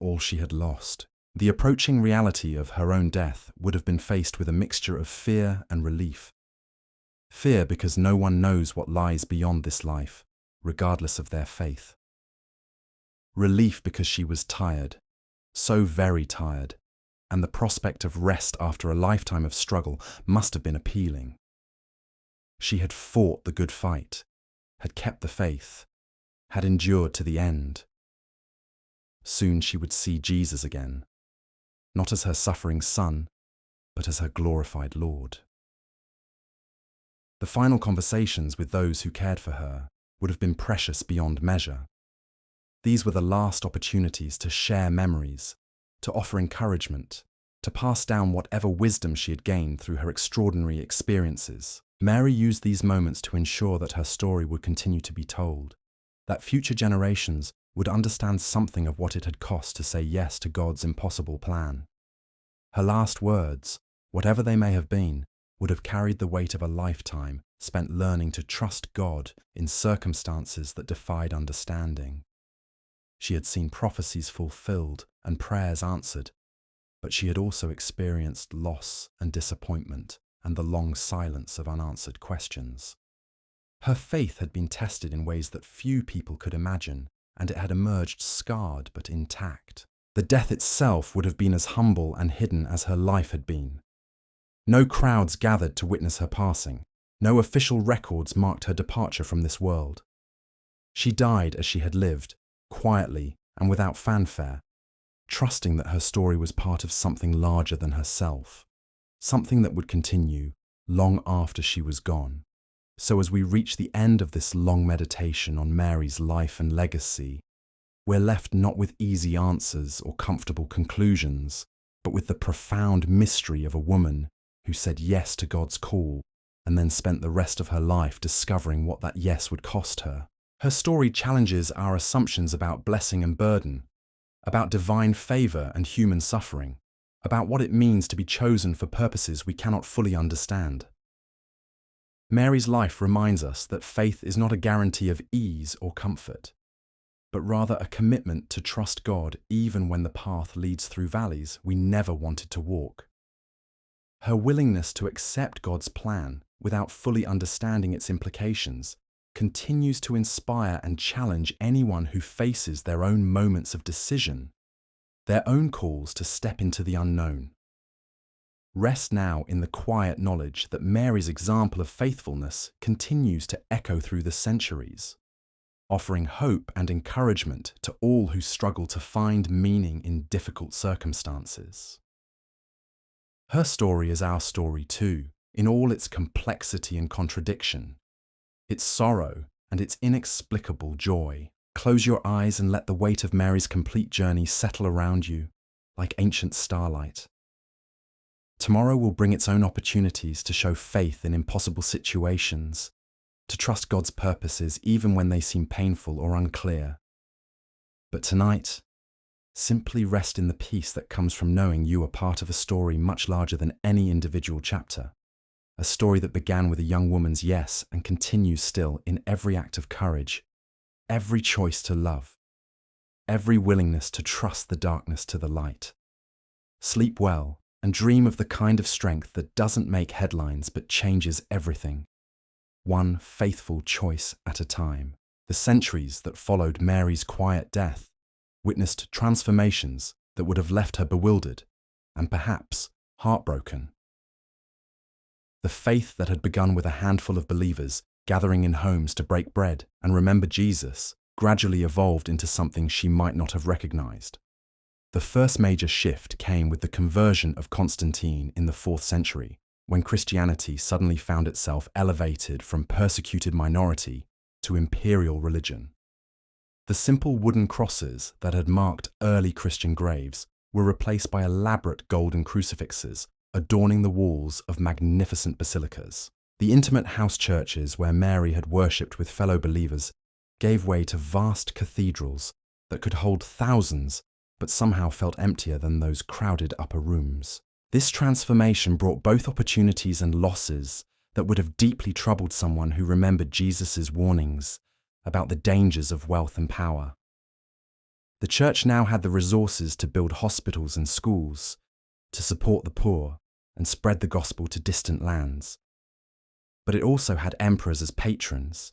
all she had lost. The approaching reality of her own death would have been faced with a mixture of fear and relief. Fear because no one knows what lies beyond this life, regardless of their faith. Relief because she was tired, so very tired, and the prospect of rest after a lifetime of struggle must have been appealing. She had fought the good fight, had kept the faith, had endured to the end. Soon she would see Jesus again, not as her suffering son, but as her glorified Lord. The final conversations with those who cared for her would have been precious beyond measure. These were the last opportunities to share memories, to offer encouragement, to pass down whatever wisdom she had gained through her extraordinary experiences. Mary used these moments to ensure that her story would continue to be told, that future generations would understand something of what it had cost to say yes to God's impossible plan. Her last words, whatever they may have been, would have carried the weight of a lifetime spent learning to trust God in circumstances that defied understanding. She had seen prophecies fulfilled and prayers answered, but she had also experienced loss and disappointment and the long silence of unanswered questions. Her faith had been tested in ways that few people could imagine, and it had emerged scarred but intact. The death itself would have been as humble and hidden as her life had been. No crowds gathered to witness her passing. No official records marked her departure from this world. She died as she had lived, quietly and without fanfare, trusting that her story was part of something larger than herself, something that would continue long after she was gone. So as we reach the end of this long meditation on Mary's life and legacy, we're left not with easy answers or comfortable conclusions, but with the profound mystery of a woman who said yes to God's call and then spent the rest of her life discovering what that yes would cost her. Her story challenges our assumptions about blessing and burden, about divine favor and human suffering, about what it means to be chosen for purposes we cannot fully understand. Mary's life reminds us that faith is not a guarantee of ease or comfort, but rather a commitment to trust God even when the path leads through valleys we never wanted to walk. Her willingness to accept God's plan without fully understanding its implications continues to inspire and challenge anyone who faces their own moments of decision, their own calls to step into the unknown. Rest now in the quiet knowledge that Mary's example of faithfulness continues to echo through the centuries, offering hope and encouragement to all who struggle to find meaning in difficult circumstances. Her story is our story too, in all its complexity and contradiction, its sorrow and its inexplicable joy. Close your eyes and let the weight of Mary's complete journey settle around you like ancient starlight. Tomorrow will bring its own opportunities to show faith in impossible situations, to trust God's purposes even when they seem painful or unclear. But tonight, simply rest in the peace that comes from knowing you are part of a story much larger than any individual chapter. A story that began with a young woman's yes and continues still in every act of courage, every choice to love, every willingness to trust the darkness to the light. Sleep well and dream of the kind of strength that doesn't make headlines but changes everything, one faithful choice at a time. The centuries that followed Mary's quiet death witnessed transformations that would have left her bewildered and perhaps heartbroken. The faith that had begun with a handful of believers gathering in homes to break bread and remember Jesus gradually evolved into something she might not have recognized. The first major shift came with the conversion of Constantine in the 4th century, when Christianity suddenly found itself elevated from persecuted minority to imperial religion. The simple wooden crosses that had marked early Christian graves were replaced by elaborate golden crucifixes adorning the walls of magnificent basilicas. The intimate house churches where Mary had worshipped with fellow believers gave way to vast cathedrals that could hold thousands but somehow felt emptier than those crowded upper rooms. This transformation brought both opportunities and losses that would have deeply troubled someone who remembered Jesus' warnings about the dangers of wealth and power. The church now had the resources to build hospitals and schools, to support the poor and spread the gospel to distant lands. But it also had emperors as patrons,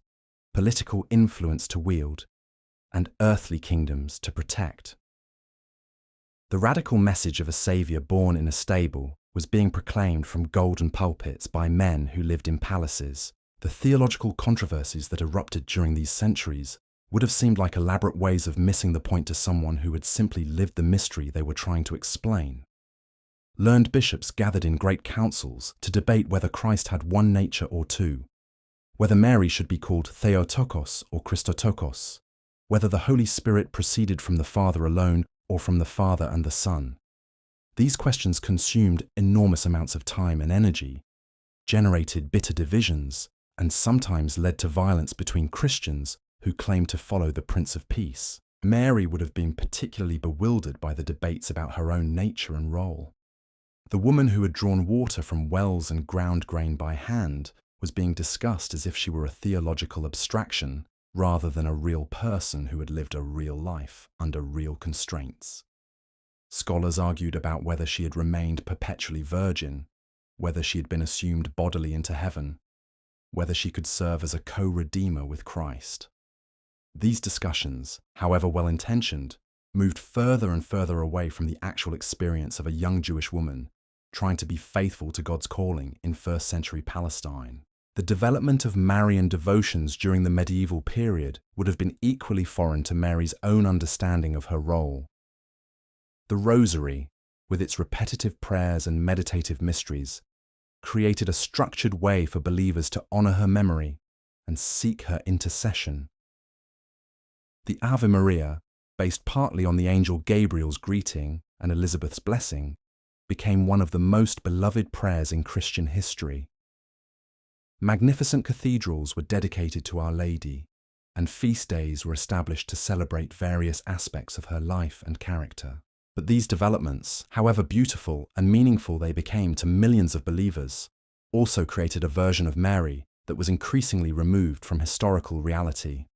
political influence to wield, and earthly kingdoms to protect. The radical message of a saviour born in a stable was being proclaimed from golden pulpits by men who lived in palaces. The theological controversies that erupted during these centuries would have seemed like elaborate ways of missing the point to someone who had simply lived the mystery they were trying to explain. Learned bishops gathered in great councils to debate whether Christ had one nature or two, whether Mary should be called Theotokos or Christotokos, whether the Holy Spirit proceeded from the Father alone or from the Father and the Son. These questions consumed enormous amounts of time and energy, generated bitter divisions, and sometimes led to violence between Christians who claimed to follow the Prince of Peace. Mary would have been particularly bewildered by the debates about her own nature and role. The woman who had drawn water from wells and ground grain by hand was being discussed as if she were a theological abstraction rather than a real person who had lived a real life under real constraints. Scholars argued about whether she had remained perpetually virgin, whether she had been assumed bodily into heaven, whether she could serve as a co-redeemer with Christ. These discussions, however well-intentioned, moved further and further away from the actual experience of a young Jewish woman trying to be faithful to God's calling in first-century Palestine. The development of Marian devotions during the medieval period would have been equally foreign to Mary's own understanding of her role. The Rosary, with its repetitive prayers and meditative mysteries, created a structured way for believers to honor her memory and seek her intercession. The Ave Maria, based partly on the angel Gabriel's greeting and Elizabeth's blessing, became one of the most beloved prayers in Christian history. Magnificent cathedrals were dedicated to Our Lady, and feast days were established to celebrate various aspects of her life and character. But these developments, however beautiful and meaningful they became to millions of believers, also created a version of Mary that was increasingly removed from historical reality.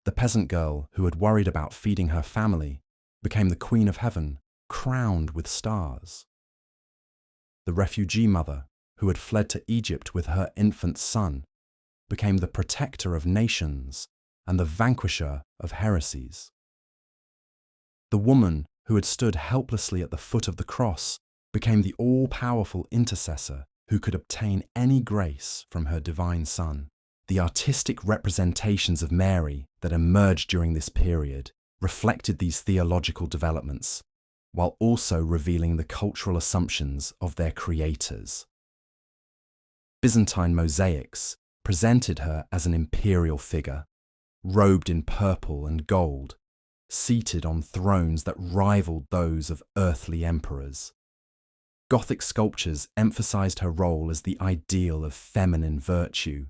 The peasant girl who had worried about feeding her family became the Queen of Heaven, crowned with stars. The refugee mother who had fled to Egypt with her infant son became the protector of nations and the vanquisher of heresies. The woman who had stood helplessly at the foot of the cross became the all-powerful intercessor who could obtain any grace from her divine Son. The artistic representations of Mary that emerged during this period reflected these theological developments, while also revealing the cultural assumptions of their creators. Byzantine mosaics presented her as an imperial figure, robed in purple and gold, seated on thrones that rivaled those of earthly emperors. Gothic sculptures emphasized her role as the ideal of feminine virtue,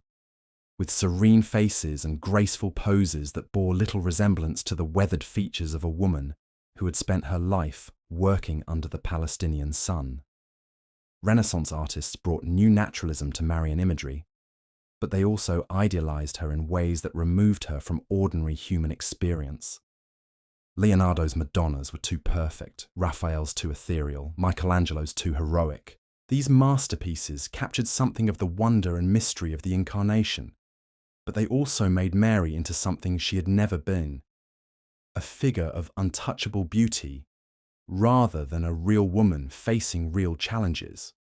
with serene faces and graceful poses that bore little resemblance to the weathered features of a woman who had spent her life working under the Palestinian sun. Renaissance artists brought new naturalism to Marian imagery, but they also idealized her in ways that removed her from ordinary human experience. Leonardo's Madonnas were too perfect, Raphael's too ethereal, Michelangelo's too heroic. These masterpieces captured something of the wonder and mystery of the Incarnation, but they also made Mary into something she had never been, a figure of untouchable beauty, rather than a real woman facing real challenges.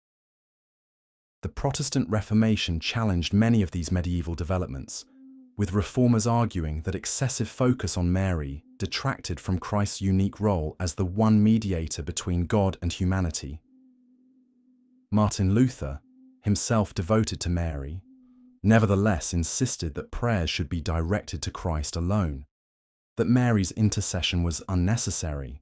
The Protestant Reformation challenged many of these medieval developments, with reformers arguing that excessive focus on Mary detracted from Christ's unique role as the one mediator between God and humanity. Martin Luther, himself devoted to Mary, nevertheless insisted that prayers should be directed to Christ alone, that Mary's intercession was unnecessary,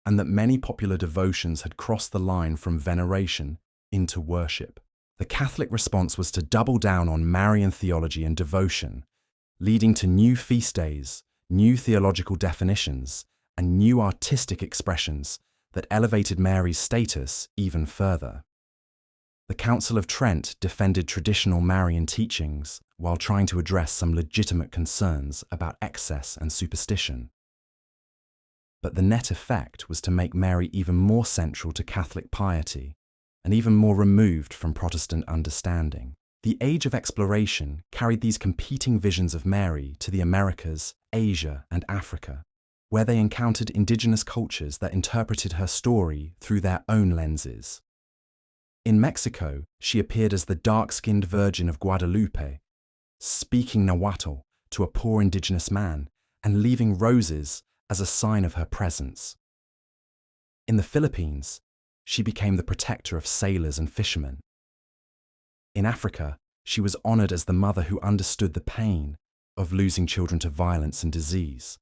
and that many popular devotions had crossed the line from veneration into worship. The Catholic response was to double down on Marian theology and devotion, leading to new feast days, new theological definitions, and new artistic expressions that elevated Mary's status even further. The Council of Trent defended traditional Marian teachings while trying to address some legitimate concerns about excess and superstition. But the net effect was to make Mary even more central to Catholic piety and even more removed from Protestant understanding. The Age of Exploration carried these competing visions of Mary to the Americas, Asia, and Africa, where they encountered indigenous cultures that interpreted her story through their own lenses. In Mexico, she appeared as the dark-skinned Virgin of Guadalupe, speaking Nahuatl to a poor indigenous man and leaving roses as a sign of her presence. In the Philippines, she became the protector of sailors and fishermen. In Africa, she was honored as the mother who understood the pain of losing children to violence and disease.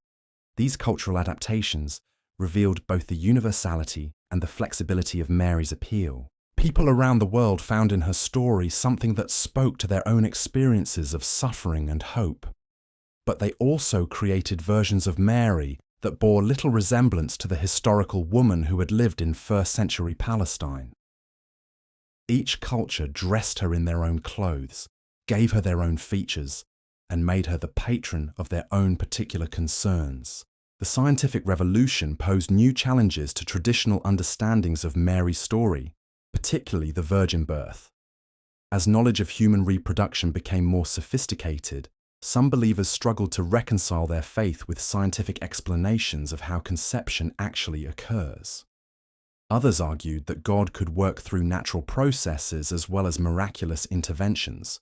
These cultural adaptations revealed both the universality and the flexibility of Mary's appeal. People around the world found in her story something that spoke to their own experiences of suffering and hope. But they also created versions of Mary that bore little resemblance to the historical woman who had lived in first-century Palestine. Each culture dressed her in their own clothes, gave her their own features, and made her the patron of their own particular concerns. The scientific revolution posed new challenges to traditional understandings of Mary's story, particularly the virgin birth. As knowledge of human reproduction became more sophisticated, some believers struggled to reconcile their faith with scientific explanations of how conception actually occurs. Others argued that God could work through natural processes as well as miraculous interventions,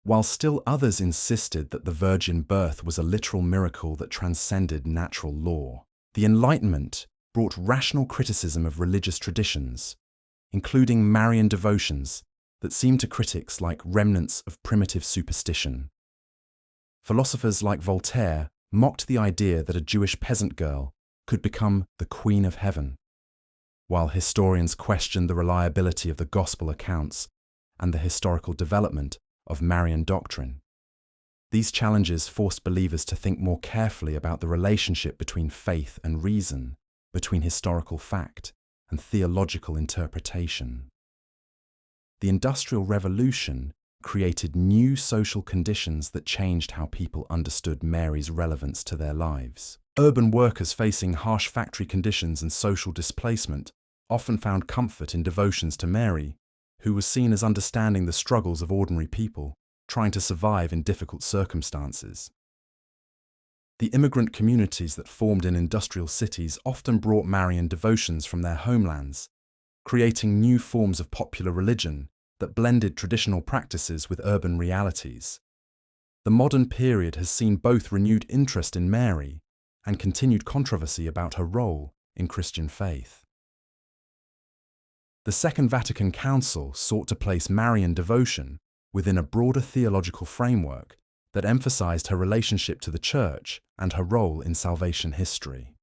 while still others insisted that the virgin birth was a literal miracle that transcended natural law. The Enlightenment brought rational criticism of religious traditions, including Marian devotions that seemed to critics like remnants of primitive superstition. Philosophers like Voltaire mocked the idea that a Jewish peasant girl could become the Queen of Heaven, while historians questioned the reliability of the Gospel accounts and the historical development of Marian doctrine. These challenges forced believers to think more carefully about the relationship between faith and reason, between historical fact and theological interpretation. The Industrial Revolution created new social conditions that changed how people understood Mary's relevance to their lives. Urban workers facing harsh factory conditions and social displacement often found comfort in devotions to Mary, who was seen as understanding the struggles of ordinary people trying to survive in difficult circumstances. The immigrant communities that formed in industrial cities often brought Marian devotions from their homelands, creating new forms of popular religion that blended traditional practices with urban realities. The modern period has seen both renewed interest in Mary and continued controversy about her role in Christian faith. The Second Vatican Council sought to place Marian devotion within a broader theological framework that emphasized her relationship to the Church and her role in salvation history.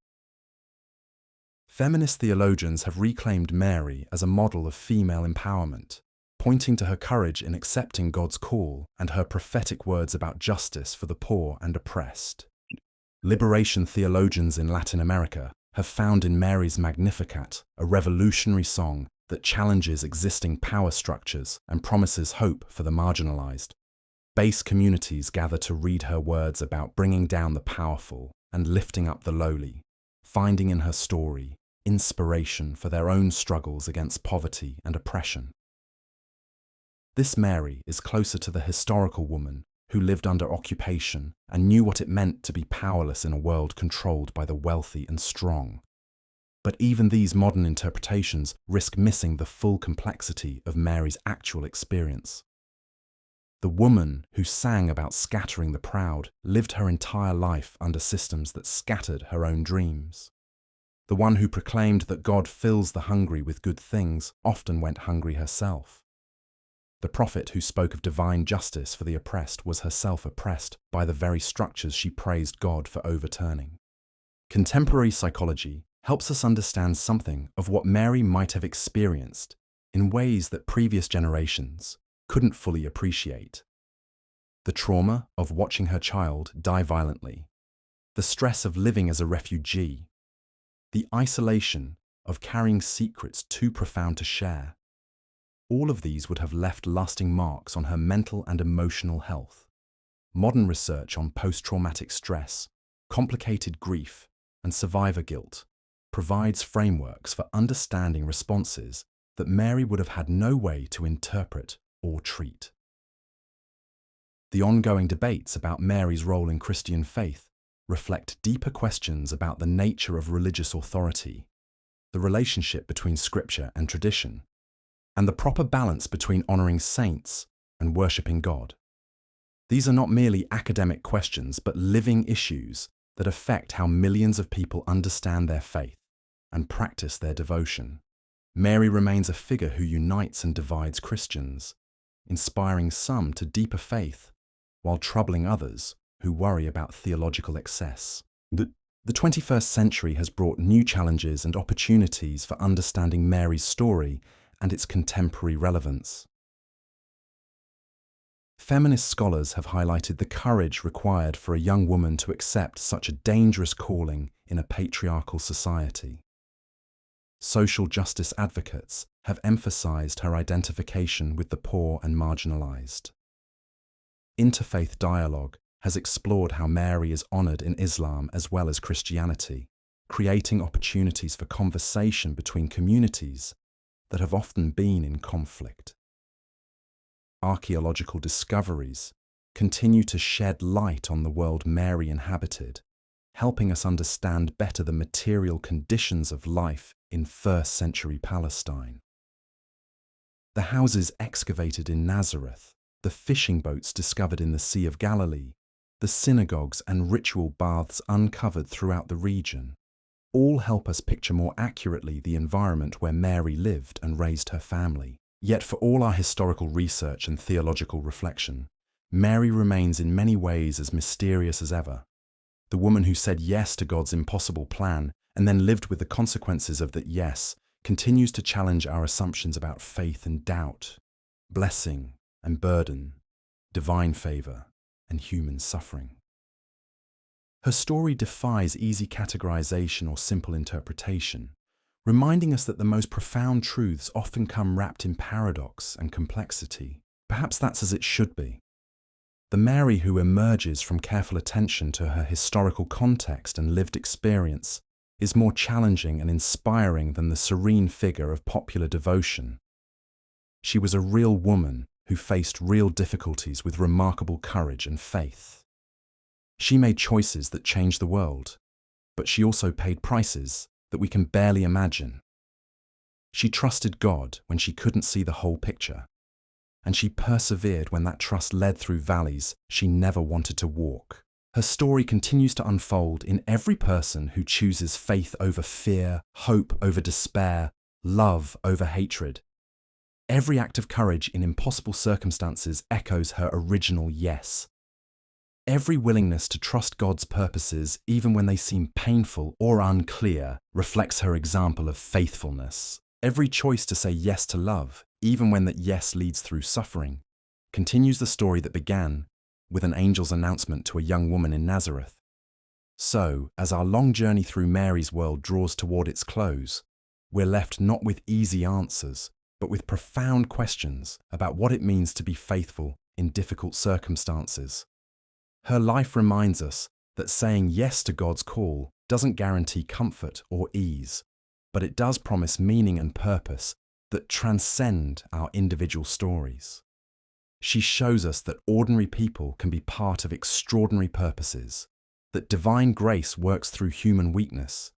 Feminist theologians have reclaimed Mary as a model of female empowerment, pointing to her courage in accepting God's call and her prophetic words about justice for the poor and oppressed. Liberation theologians in Latin America have found in Mary's Magnificat a revolutionary song that challenges existing power structures and promises hope for the marginalized. Base communities gather to read her words about bringing down the powerful and lifting up the lowly, finding in her story inspiration for their own struggles against poverty and oppression. This Mary is closer to the historical woman who lived under occupation and knew what it meant to be powerless in a world controlled by the wealthy and strong. But even these modern interpretations risk missing the full complexity of Mary's actual experience. The woman who sang about scattering the proud lived her entire life under systems that scattered her own dreams. The one who proclaimed that God fills the hungry with good things often went hungry herself. The prophet who spoke of divine justice for the oppressed was herself oppressed by the very structures she praised God for overturning. Contemporary psychology helps us understand something of what Mary might have experienced in ways that previous generations couldn't fully appreciate. The trauma of watching her child die violently, the stress of living as a refugee the isolation of carrying secrets too profound to share. All of these would have left lasting marks on her mental and emotional health. Modern research on post-traumatic stress, complicated grief, and survivor guilt provides frameworks for understanding responses that Mary would have had no way to interpret or treat. The ongoing debates about Mary's role in Christian faith reflect deeper questions about the nature of religious authority, the relationship between scripture and tradition, and the proper balance between honoring saints and worshipping God. These are not merely academic questions, but living issues that affect how millions of people understand their faith and practice their devotion. Mary remains a figure who unites and divides Christians, inspiring some to deeper faith while troubling others who worry about theological excess. The 21st century has brought new challenges and opportunities for understanding Mary's story and its contemporary relevance. Feminist scholars have highlighted the courage required for a young woman to accept such a dangerous calling in a patriarchal society. Social justice advocates have emphasized her identification with the poor and marginalized. Interfaith dialogue has explored how Mary is honored in Islam as well as Christianity, creating opportunities for conversation between communities that have often been in conflict. Archaeological discoveries continue to shed light on the world Mary inhabited, helping us understand better the material conditions of life in first-century Palestine. The houses excavated in Nazareth, the fishing boats discovered in the Sea of Galilee, the synagogues and ritual baths uncovered throughout the region, all help us picture more accurately the environment where Mary lived and raised her family. Yet for all our historical research and theological reflection, Mary remains in many ways as mysterious as ever. The woman who said yes to God's impossible plan and then lived with the consequences of that yes continues to challenge our assumptions about faith and doubt, blessing and burden, divine favor and human suffering. Her story defies easy categorization or simple interpretation, reminding us that the most profound truths often come wrapped in paradox and complexity. Perhaps that's as it should be. The Mary who emerges from careful attention to her historical context and lived experience is more challenging and inspiring than the serene figure of popular devotion. She was a real woman who faced real difficulties with remarkable courage and faith. She made choices that changed the world, but she also paid prices that we can barely imagine. She trusted God when she couldn't see the whole picture, and she persevered when that trust led through valleys she never wanted to walk. Her story continues to unfold in every person who chooses faith over fear, hope over despair, love over hatred. Every act of courage in impossible circumstances echoes her original yes. Every willingness to trust God's purposes, even when they seem painful or unclear, reflects her example of faithfulness. Every choice to say yes to love, even when that yes leads through suffering, continues the story that began with an angel's announcement to a young woman in Nazareth. So, as our long journey through Mary's world draws toward its close, we're left not with easy answers, but with profound questions about what it means to be faithful in difficult circumstances. Her life reminds us that saying yes to God's call doesn't guarantee comfort or ease, but it does promise meaning and purpose that transcend our individual stories. She shows us that ordinary people can be part of extraordinary purposes, that divine grace works through human weakness,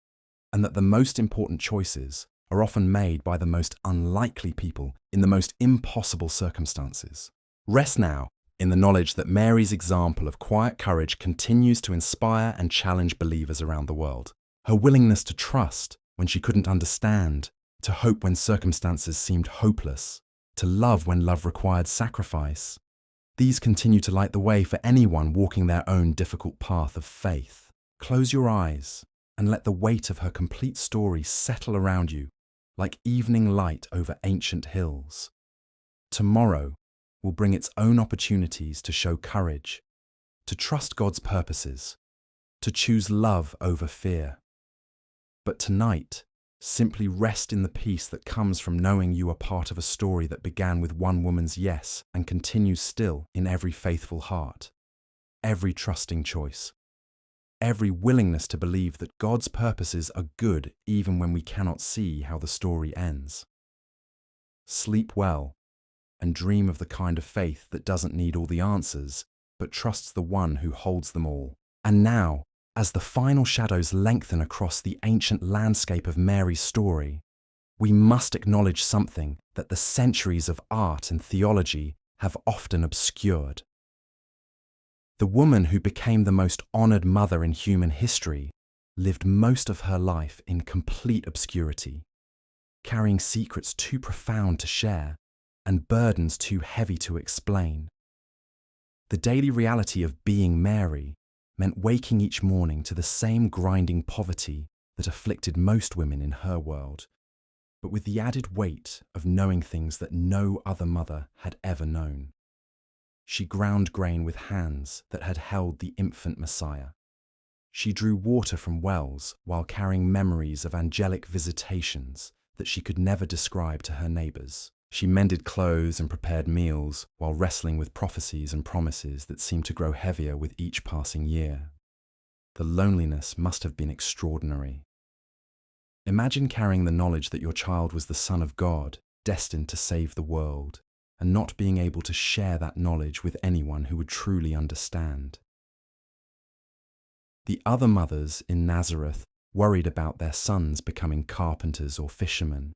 and that the most important choices are often made by the most unlikely people in the most impossible circumstances. Rest now in the knowledge that Mary's example of quiet courage continues to inspire and challenge believers around the world. Her willingness to trust when she couldn't understand, to hope when circumstances seemed hopeless, to love when love required sacrifice, these continue to light the way for anyone walking their own difficult path of faith. Close your eyes and let the weight of her complete story settle around you like evening light over ancient hills. Tomorrow will bring its own opportunities to show courage, to trust God's purposes, to choose love over fear. But tonight, simply rest in the peace that comes from knowing you are part of a story that began with one woman's yes and continues still in every faithful heart, every trusting choice, every willingness to believe that God's purposes are good even when we cannot see how the story ends. Sleep well and dream of the kind of faith that doesn't need all the answers, but trusts the one who holds them all. And now, as the final shadows lengthen across the ancient landscape of Mary's story, we must acknowledge something that the centuries of art and theology have often obscured. The woman who became the most honored mother in human history lived most of her life in complete obscurity, carrying secrets too profound to share and burdens too heavy to explain. The daily reality of being Mary meant waking each morning to the same grinding poverty that afflicted most women in her world, but with the added weight of knowing things that no other mother had ever known. She ground grain with hands that had held the infant Messiah. She drew water from wells while carrying memories of angelic visitations that she could never describe to her neighbors. She mended clothes and prepared meals while wrestling with prophecies and promises that seemed to grow heavier with each passing year. The loneliness must have been extraordinary. Imagine carrying the knowledge that your child was the Son of God, destined to save the world, and not being able to share that knowledge with anyone who would truly understand. The other mothers in Nazareth worried about their sons becoming carpenters or fishermen.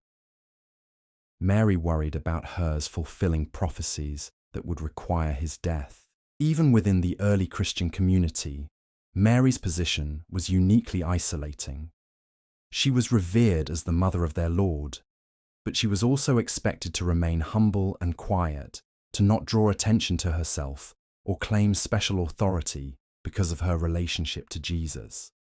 Mary worried about hers fulfilling prophecies that would require his death. Even within the early Christian community, Mary's position was uniquely isolating. She was revered as the mother of their Lord, but she was also expected to remain humble and quiet, to not draw attention to herself or claim special authority because of her relationship to Jesus.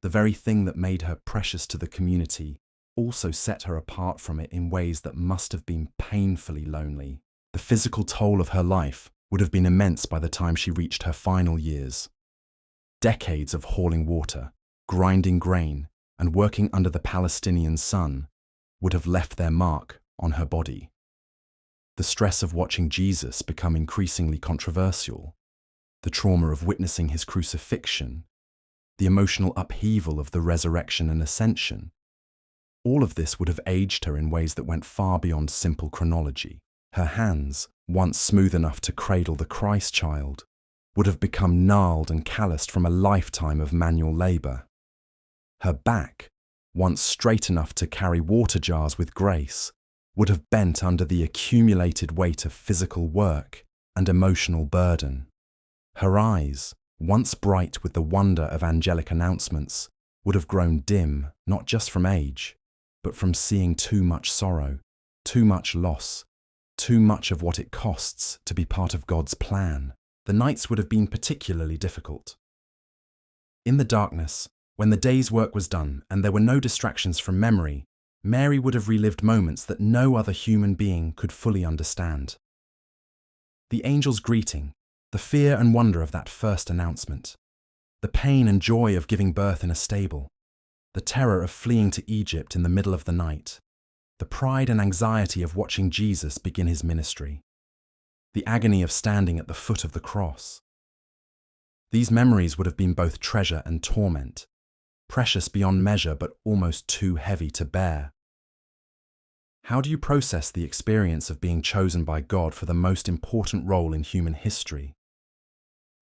The very thing that made her precious to the community also set her apart from it in ways that must have been painfully lonely. The physical toll of her life would have been immense by the time she reached her final years. Decades of hauling water, grinding grain, and working under the Palestinian sun would have left their mark on her body. The stress of watching Jesus become increasingly controversial, the trauma of witnessing his crucifixion, the emotional upheaval of the resurrection and ascension, all of this would have aged her in ways that went far beyond simple chronology. Her hands, once smooth enough to cradle the Christ child, would have become gnarled and calloused from a lifetime of manual labor. Her back, once straight enough to carry water jars with grace, would have bent under the accumulated weight of physical work and emotional burden. Her eyes, once bright with the wonder of angelic announcements, would have grown dim not just from age, but from seeing too much sorrow, too much loss, too much of what it costs to be part of God's plan. The nights would have been particularly difficult. In the darkness, when the day's work was done and there were no distractions from memory, Mary would have relived moments that no other human being could fully understand. The angel's greeting, the fear and wonder of that first announcement, the pain and joy of giving birth in a stable, the terror of fleeing to Egypt in the middle of the night, the pride and anxiety of watching Jesus begin his ministry, the agony of standing at the foot of the cross. These memories would have been both treasure and torment, precious beyond measure but almost too heavy to bear. How do you process the experience of being chosen by God for the most important role in human history?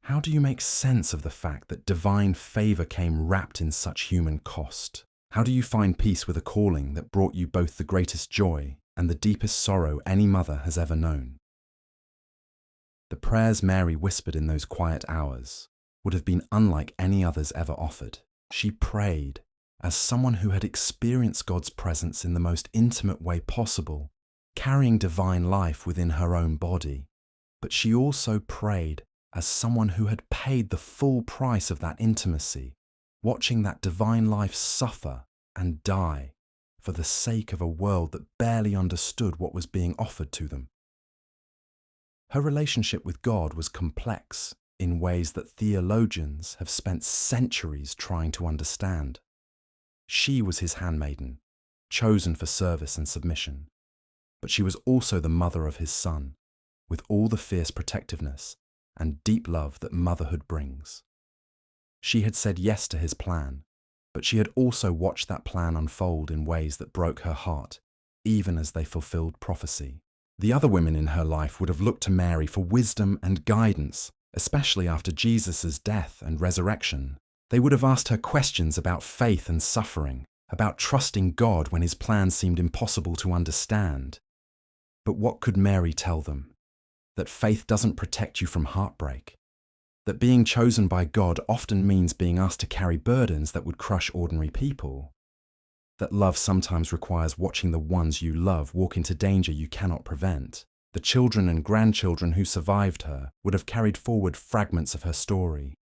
How do you make sense of the fact that divine favor came wrapped in such human cost? How do you find peace with a calling that brought you both the greatest joy and the deepest sorrow any mother has ever known? The prayers Mary whispered in those quiet hours would have been unlike any others ever offered. She prayed as someone who had experienced God's presence in the most intimate way possible, carrying divine life within her own body. But she also prayed as someone who had paid the full price of that intimacy, watching that divine life suffer and die for the sake of a world that barely understood what was being offered to them. Her relationship with God was complex in ways that theologians have spent centuries trying to understand. She was his handmaiden, chosen for service and submission. But she was also the mother of his son, with all the fierce protectiveness and deep love that motherhood brings. She had said yes to his plan, but she had also watched that plan unfold in ways that broke her heart, even as they fulfilled prophecy. The other women in her life would have looked to Mary for wisdom and guidance, especially after Jesus' death and resurrection. They would have asked her questions about faith and suffering, about trusting God when his plans seemed impossible to understand. But what could Mary tell them? That faith doesn't protect you from heartbreak. That being chosen by God often means being asked to carry burdens that would crush ordinary people. That love sometimes requires watching the ones you love walk into danger you cannot prevent. The children and grandchildren who survived her would have carried forward fragments of her story.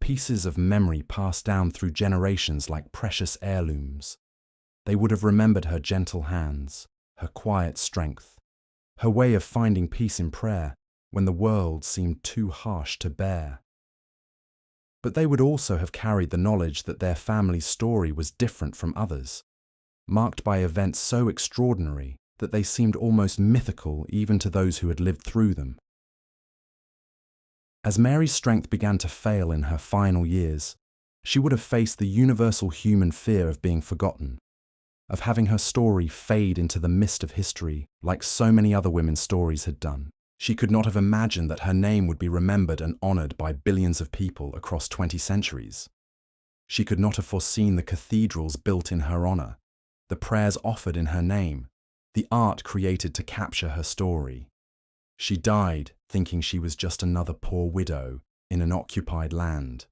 Pieces of memory passed down through generations like precious heirlooms. They would have remembered her gentle hands, her quiet strength, her way of finding peace in prayer when the world seemed too harsh to bear. But they would also have carried the knowledge that their family's story was different from others, marked by events so extraordinary that they seemed almost mythical even to those who had lived through them. As Mary's strength began to fail in her final years, she would have faced the universal human fear of being forgotten, of having her story fade into the mist of history like so many other women's stories had done. She could not have imagined that her name would be remembered and honored by billions of people across 20 centuries. She could not have foreseen the cathedrals built in her honor, the prayers offered in her name, the art created to capture her story. She died thinking she was just another poor widow in an occupied land,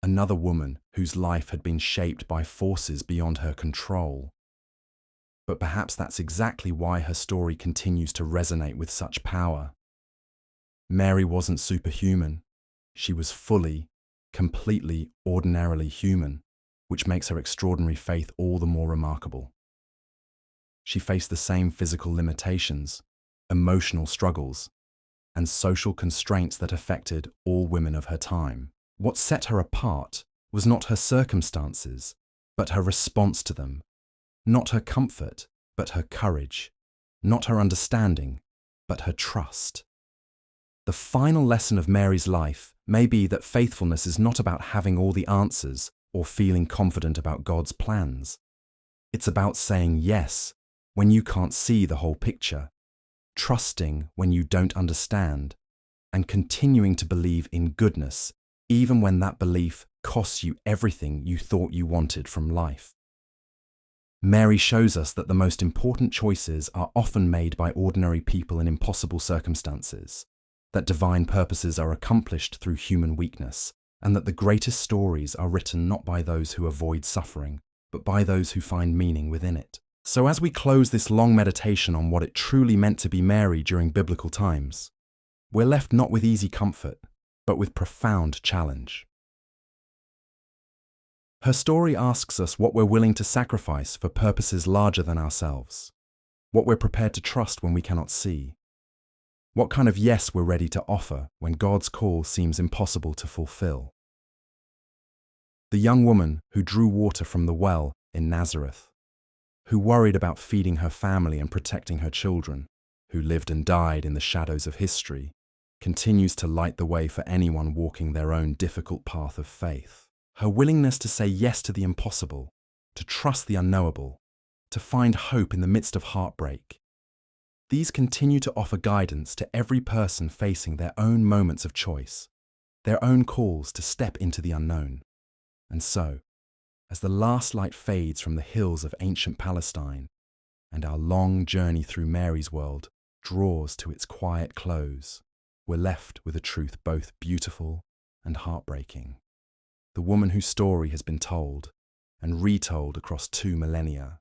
another woman whose life had been shaped by forces beyond her control. But perhaps that's exactly why her story continues to resonate with such power. Mary wasn't superhuman. She was fully, completely, ordinarily human, which makes her extraordinary faith all the more remarkable. She faced the same physical limitations, emotional struggles, and social constraints that affected all women of her time. What set her apart was not her circumstances, but her response to them. Not her comfort, but her courage. Not her understanding, but her trust. The final lesson of Mary's life may be that faithfulness is not about having all the answers or feeling confident about God's plans. It's about saying yes when you can't see the whole picture, trusting when you don't understand, and continuing to believe in goodness, even when that belief costs you everything you thought you wanted from life. Mary shows us that the most important choices are often made by ordinary people in impossible circumstances, that divine purposes are accomplished through human weakness, and that the greatest stories are written not by those who avoid suffering, but by those who find meaning within it. So as we close this long meditation on what it truly meant to be Mary during biblical times, we're left not with easy comfort, but with profound challenge. Her story asks us what we're willing to sacrifice for purposes larger than ourselves, what we're prepared to trust when we cannot see, what kind of yes we're ready to offer when God's call seems impossible to fulfill. The young woman who drew water from the well in Nazareth, who worried about feeding her family and protecting her children, who lived and died in the shadows of history, continues to light the way for anyone walking their own difficult path of faith. Her willingness to say yes to the impossible, to trust the unknowable, to find hope in the midst of heartbreak. These continue to offer guidance to every person facing their own moments of choice, their own calls to step into the unknown. And so, as the last light fades from the hills of ancient Palestine, and our long journey through Mary's world draws to its quiet close, we're left with a truth both beautiful and heartbreaking. The woman whose story has been told and retold across 2 millennia,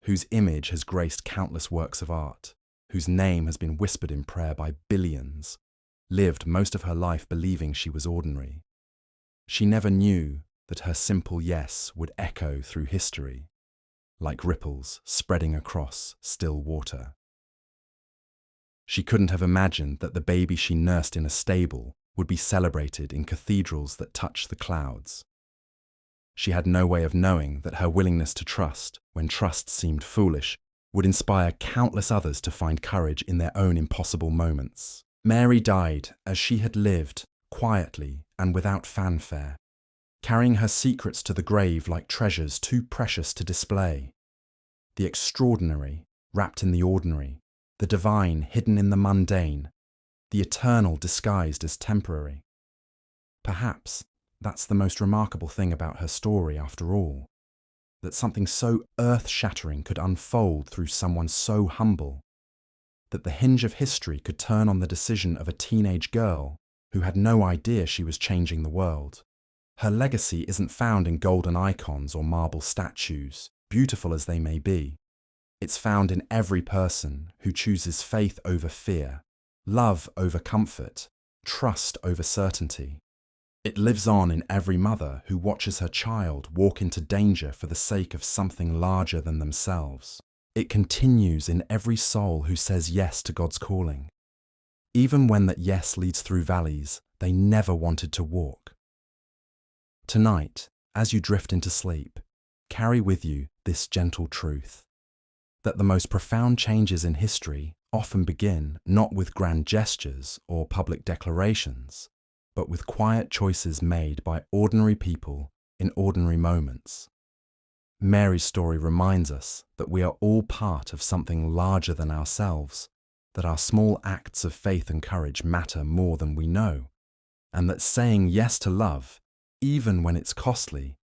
whose image has graced countless works of art, whose name has been whispered in prayer by billions, lived most of her life believing she was ordinary. She never knew that her simple yes would echo through history, like ripples spreading across still water. She couldn't have imagined that the baby she nursed in a stable would be celebrated in cathedrals that touch the clouds. She had no way of knowing that her willingness to trust, when trust seemed foolish, would inspire countless others to find courage in their own impossible moments. Mary died as she had lived, quietly and without fanfare, carrying her secrets to the grave like treasures too precious to display. The extraordinary, wrapped in the ordinary, the divine hidden in the mundane, the eternal disguised as temporary. Perhaps that's the most remarkable thing about her story after all, that something so earth-shattering could unfold through someone so humble, that the hinge of history could turn on the decision of a teenage girl who had no idea she was changing the world. Her legacy isn't found in golden icons or marble statues, beautiful as they may be. It's found in every person who chooses faith over fear, love over comfort, trust over certainty. It lives on in every mother who watches her child walk into danger for the sake of something larger than themselves. It continues in every soul who says yes to God's calling, even when that yes leads through valleys they never wanted to walk. Tonight, as you drift into sleep, carry with you this gentle truth, that the most profound changes in history often begin not with grand gestures or public declarations, but with quiet choices made by ordinary people in ordinary moments. Mary's story reminds us that we are all part of something larger than ourselves, that our small acts of faith and courage matter more than we know, and that saying yes to love, even when it's costly,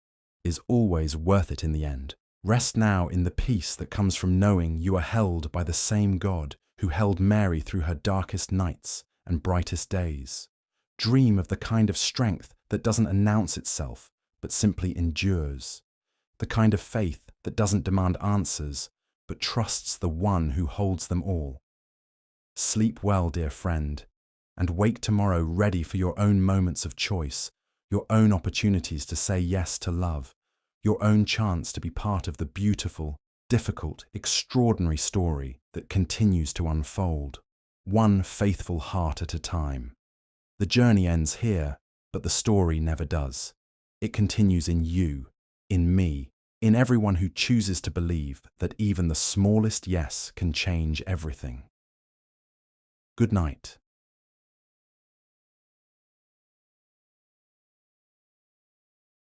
is always worth it in the end. Rest now in the peace that comes from knowing you are held by the same God who held Mary through her darkest nights and brightest days. Dream of the kind of strength that doesn't announce itself, but simply endures. The kind of faith that doesn't demand answers, but trusts the one who holds them all. Sleep well, dear friend, and wake tomorrow ready for your own moments of choice, your own opportunities to say yes to love, your own chance to be part of the beautiful, difficult, extraordinary story that continues to unfold, one faithful heart at a time. The journey ends here, but the story never does. It continues in you, in me, in everyone who chooses to believe that even the smallest yes can change everything. Good night.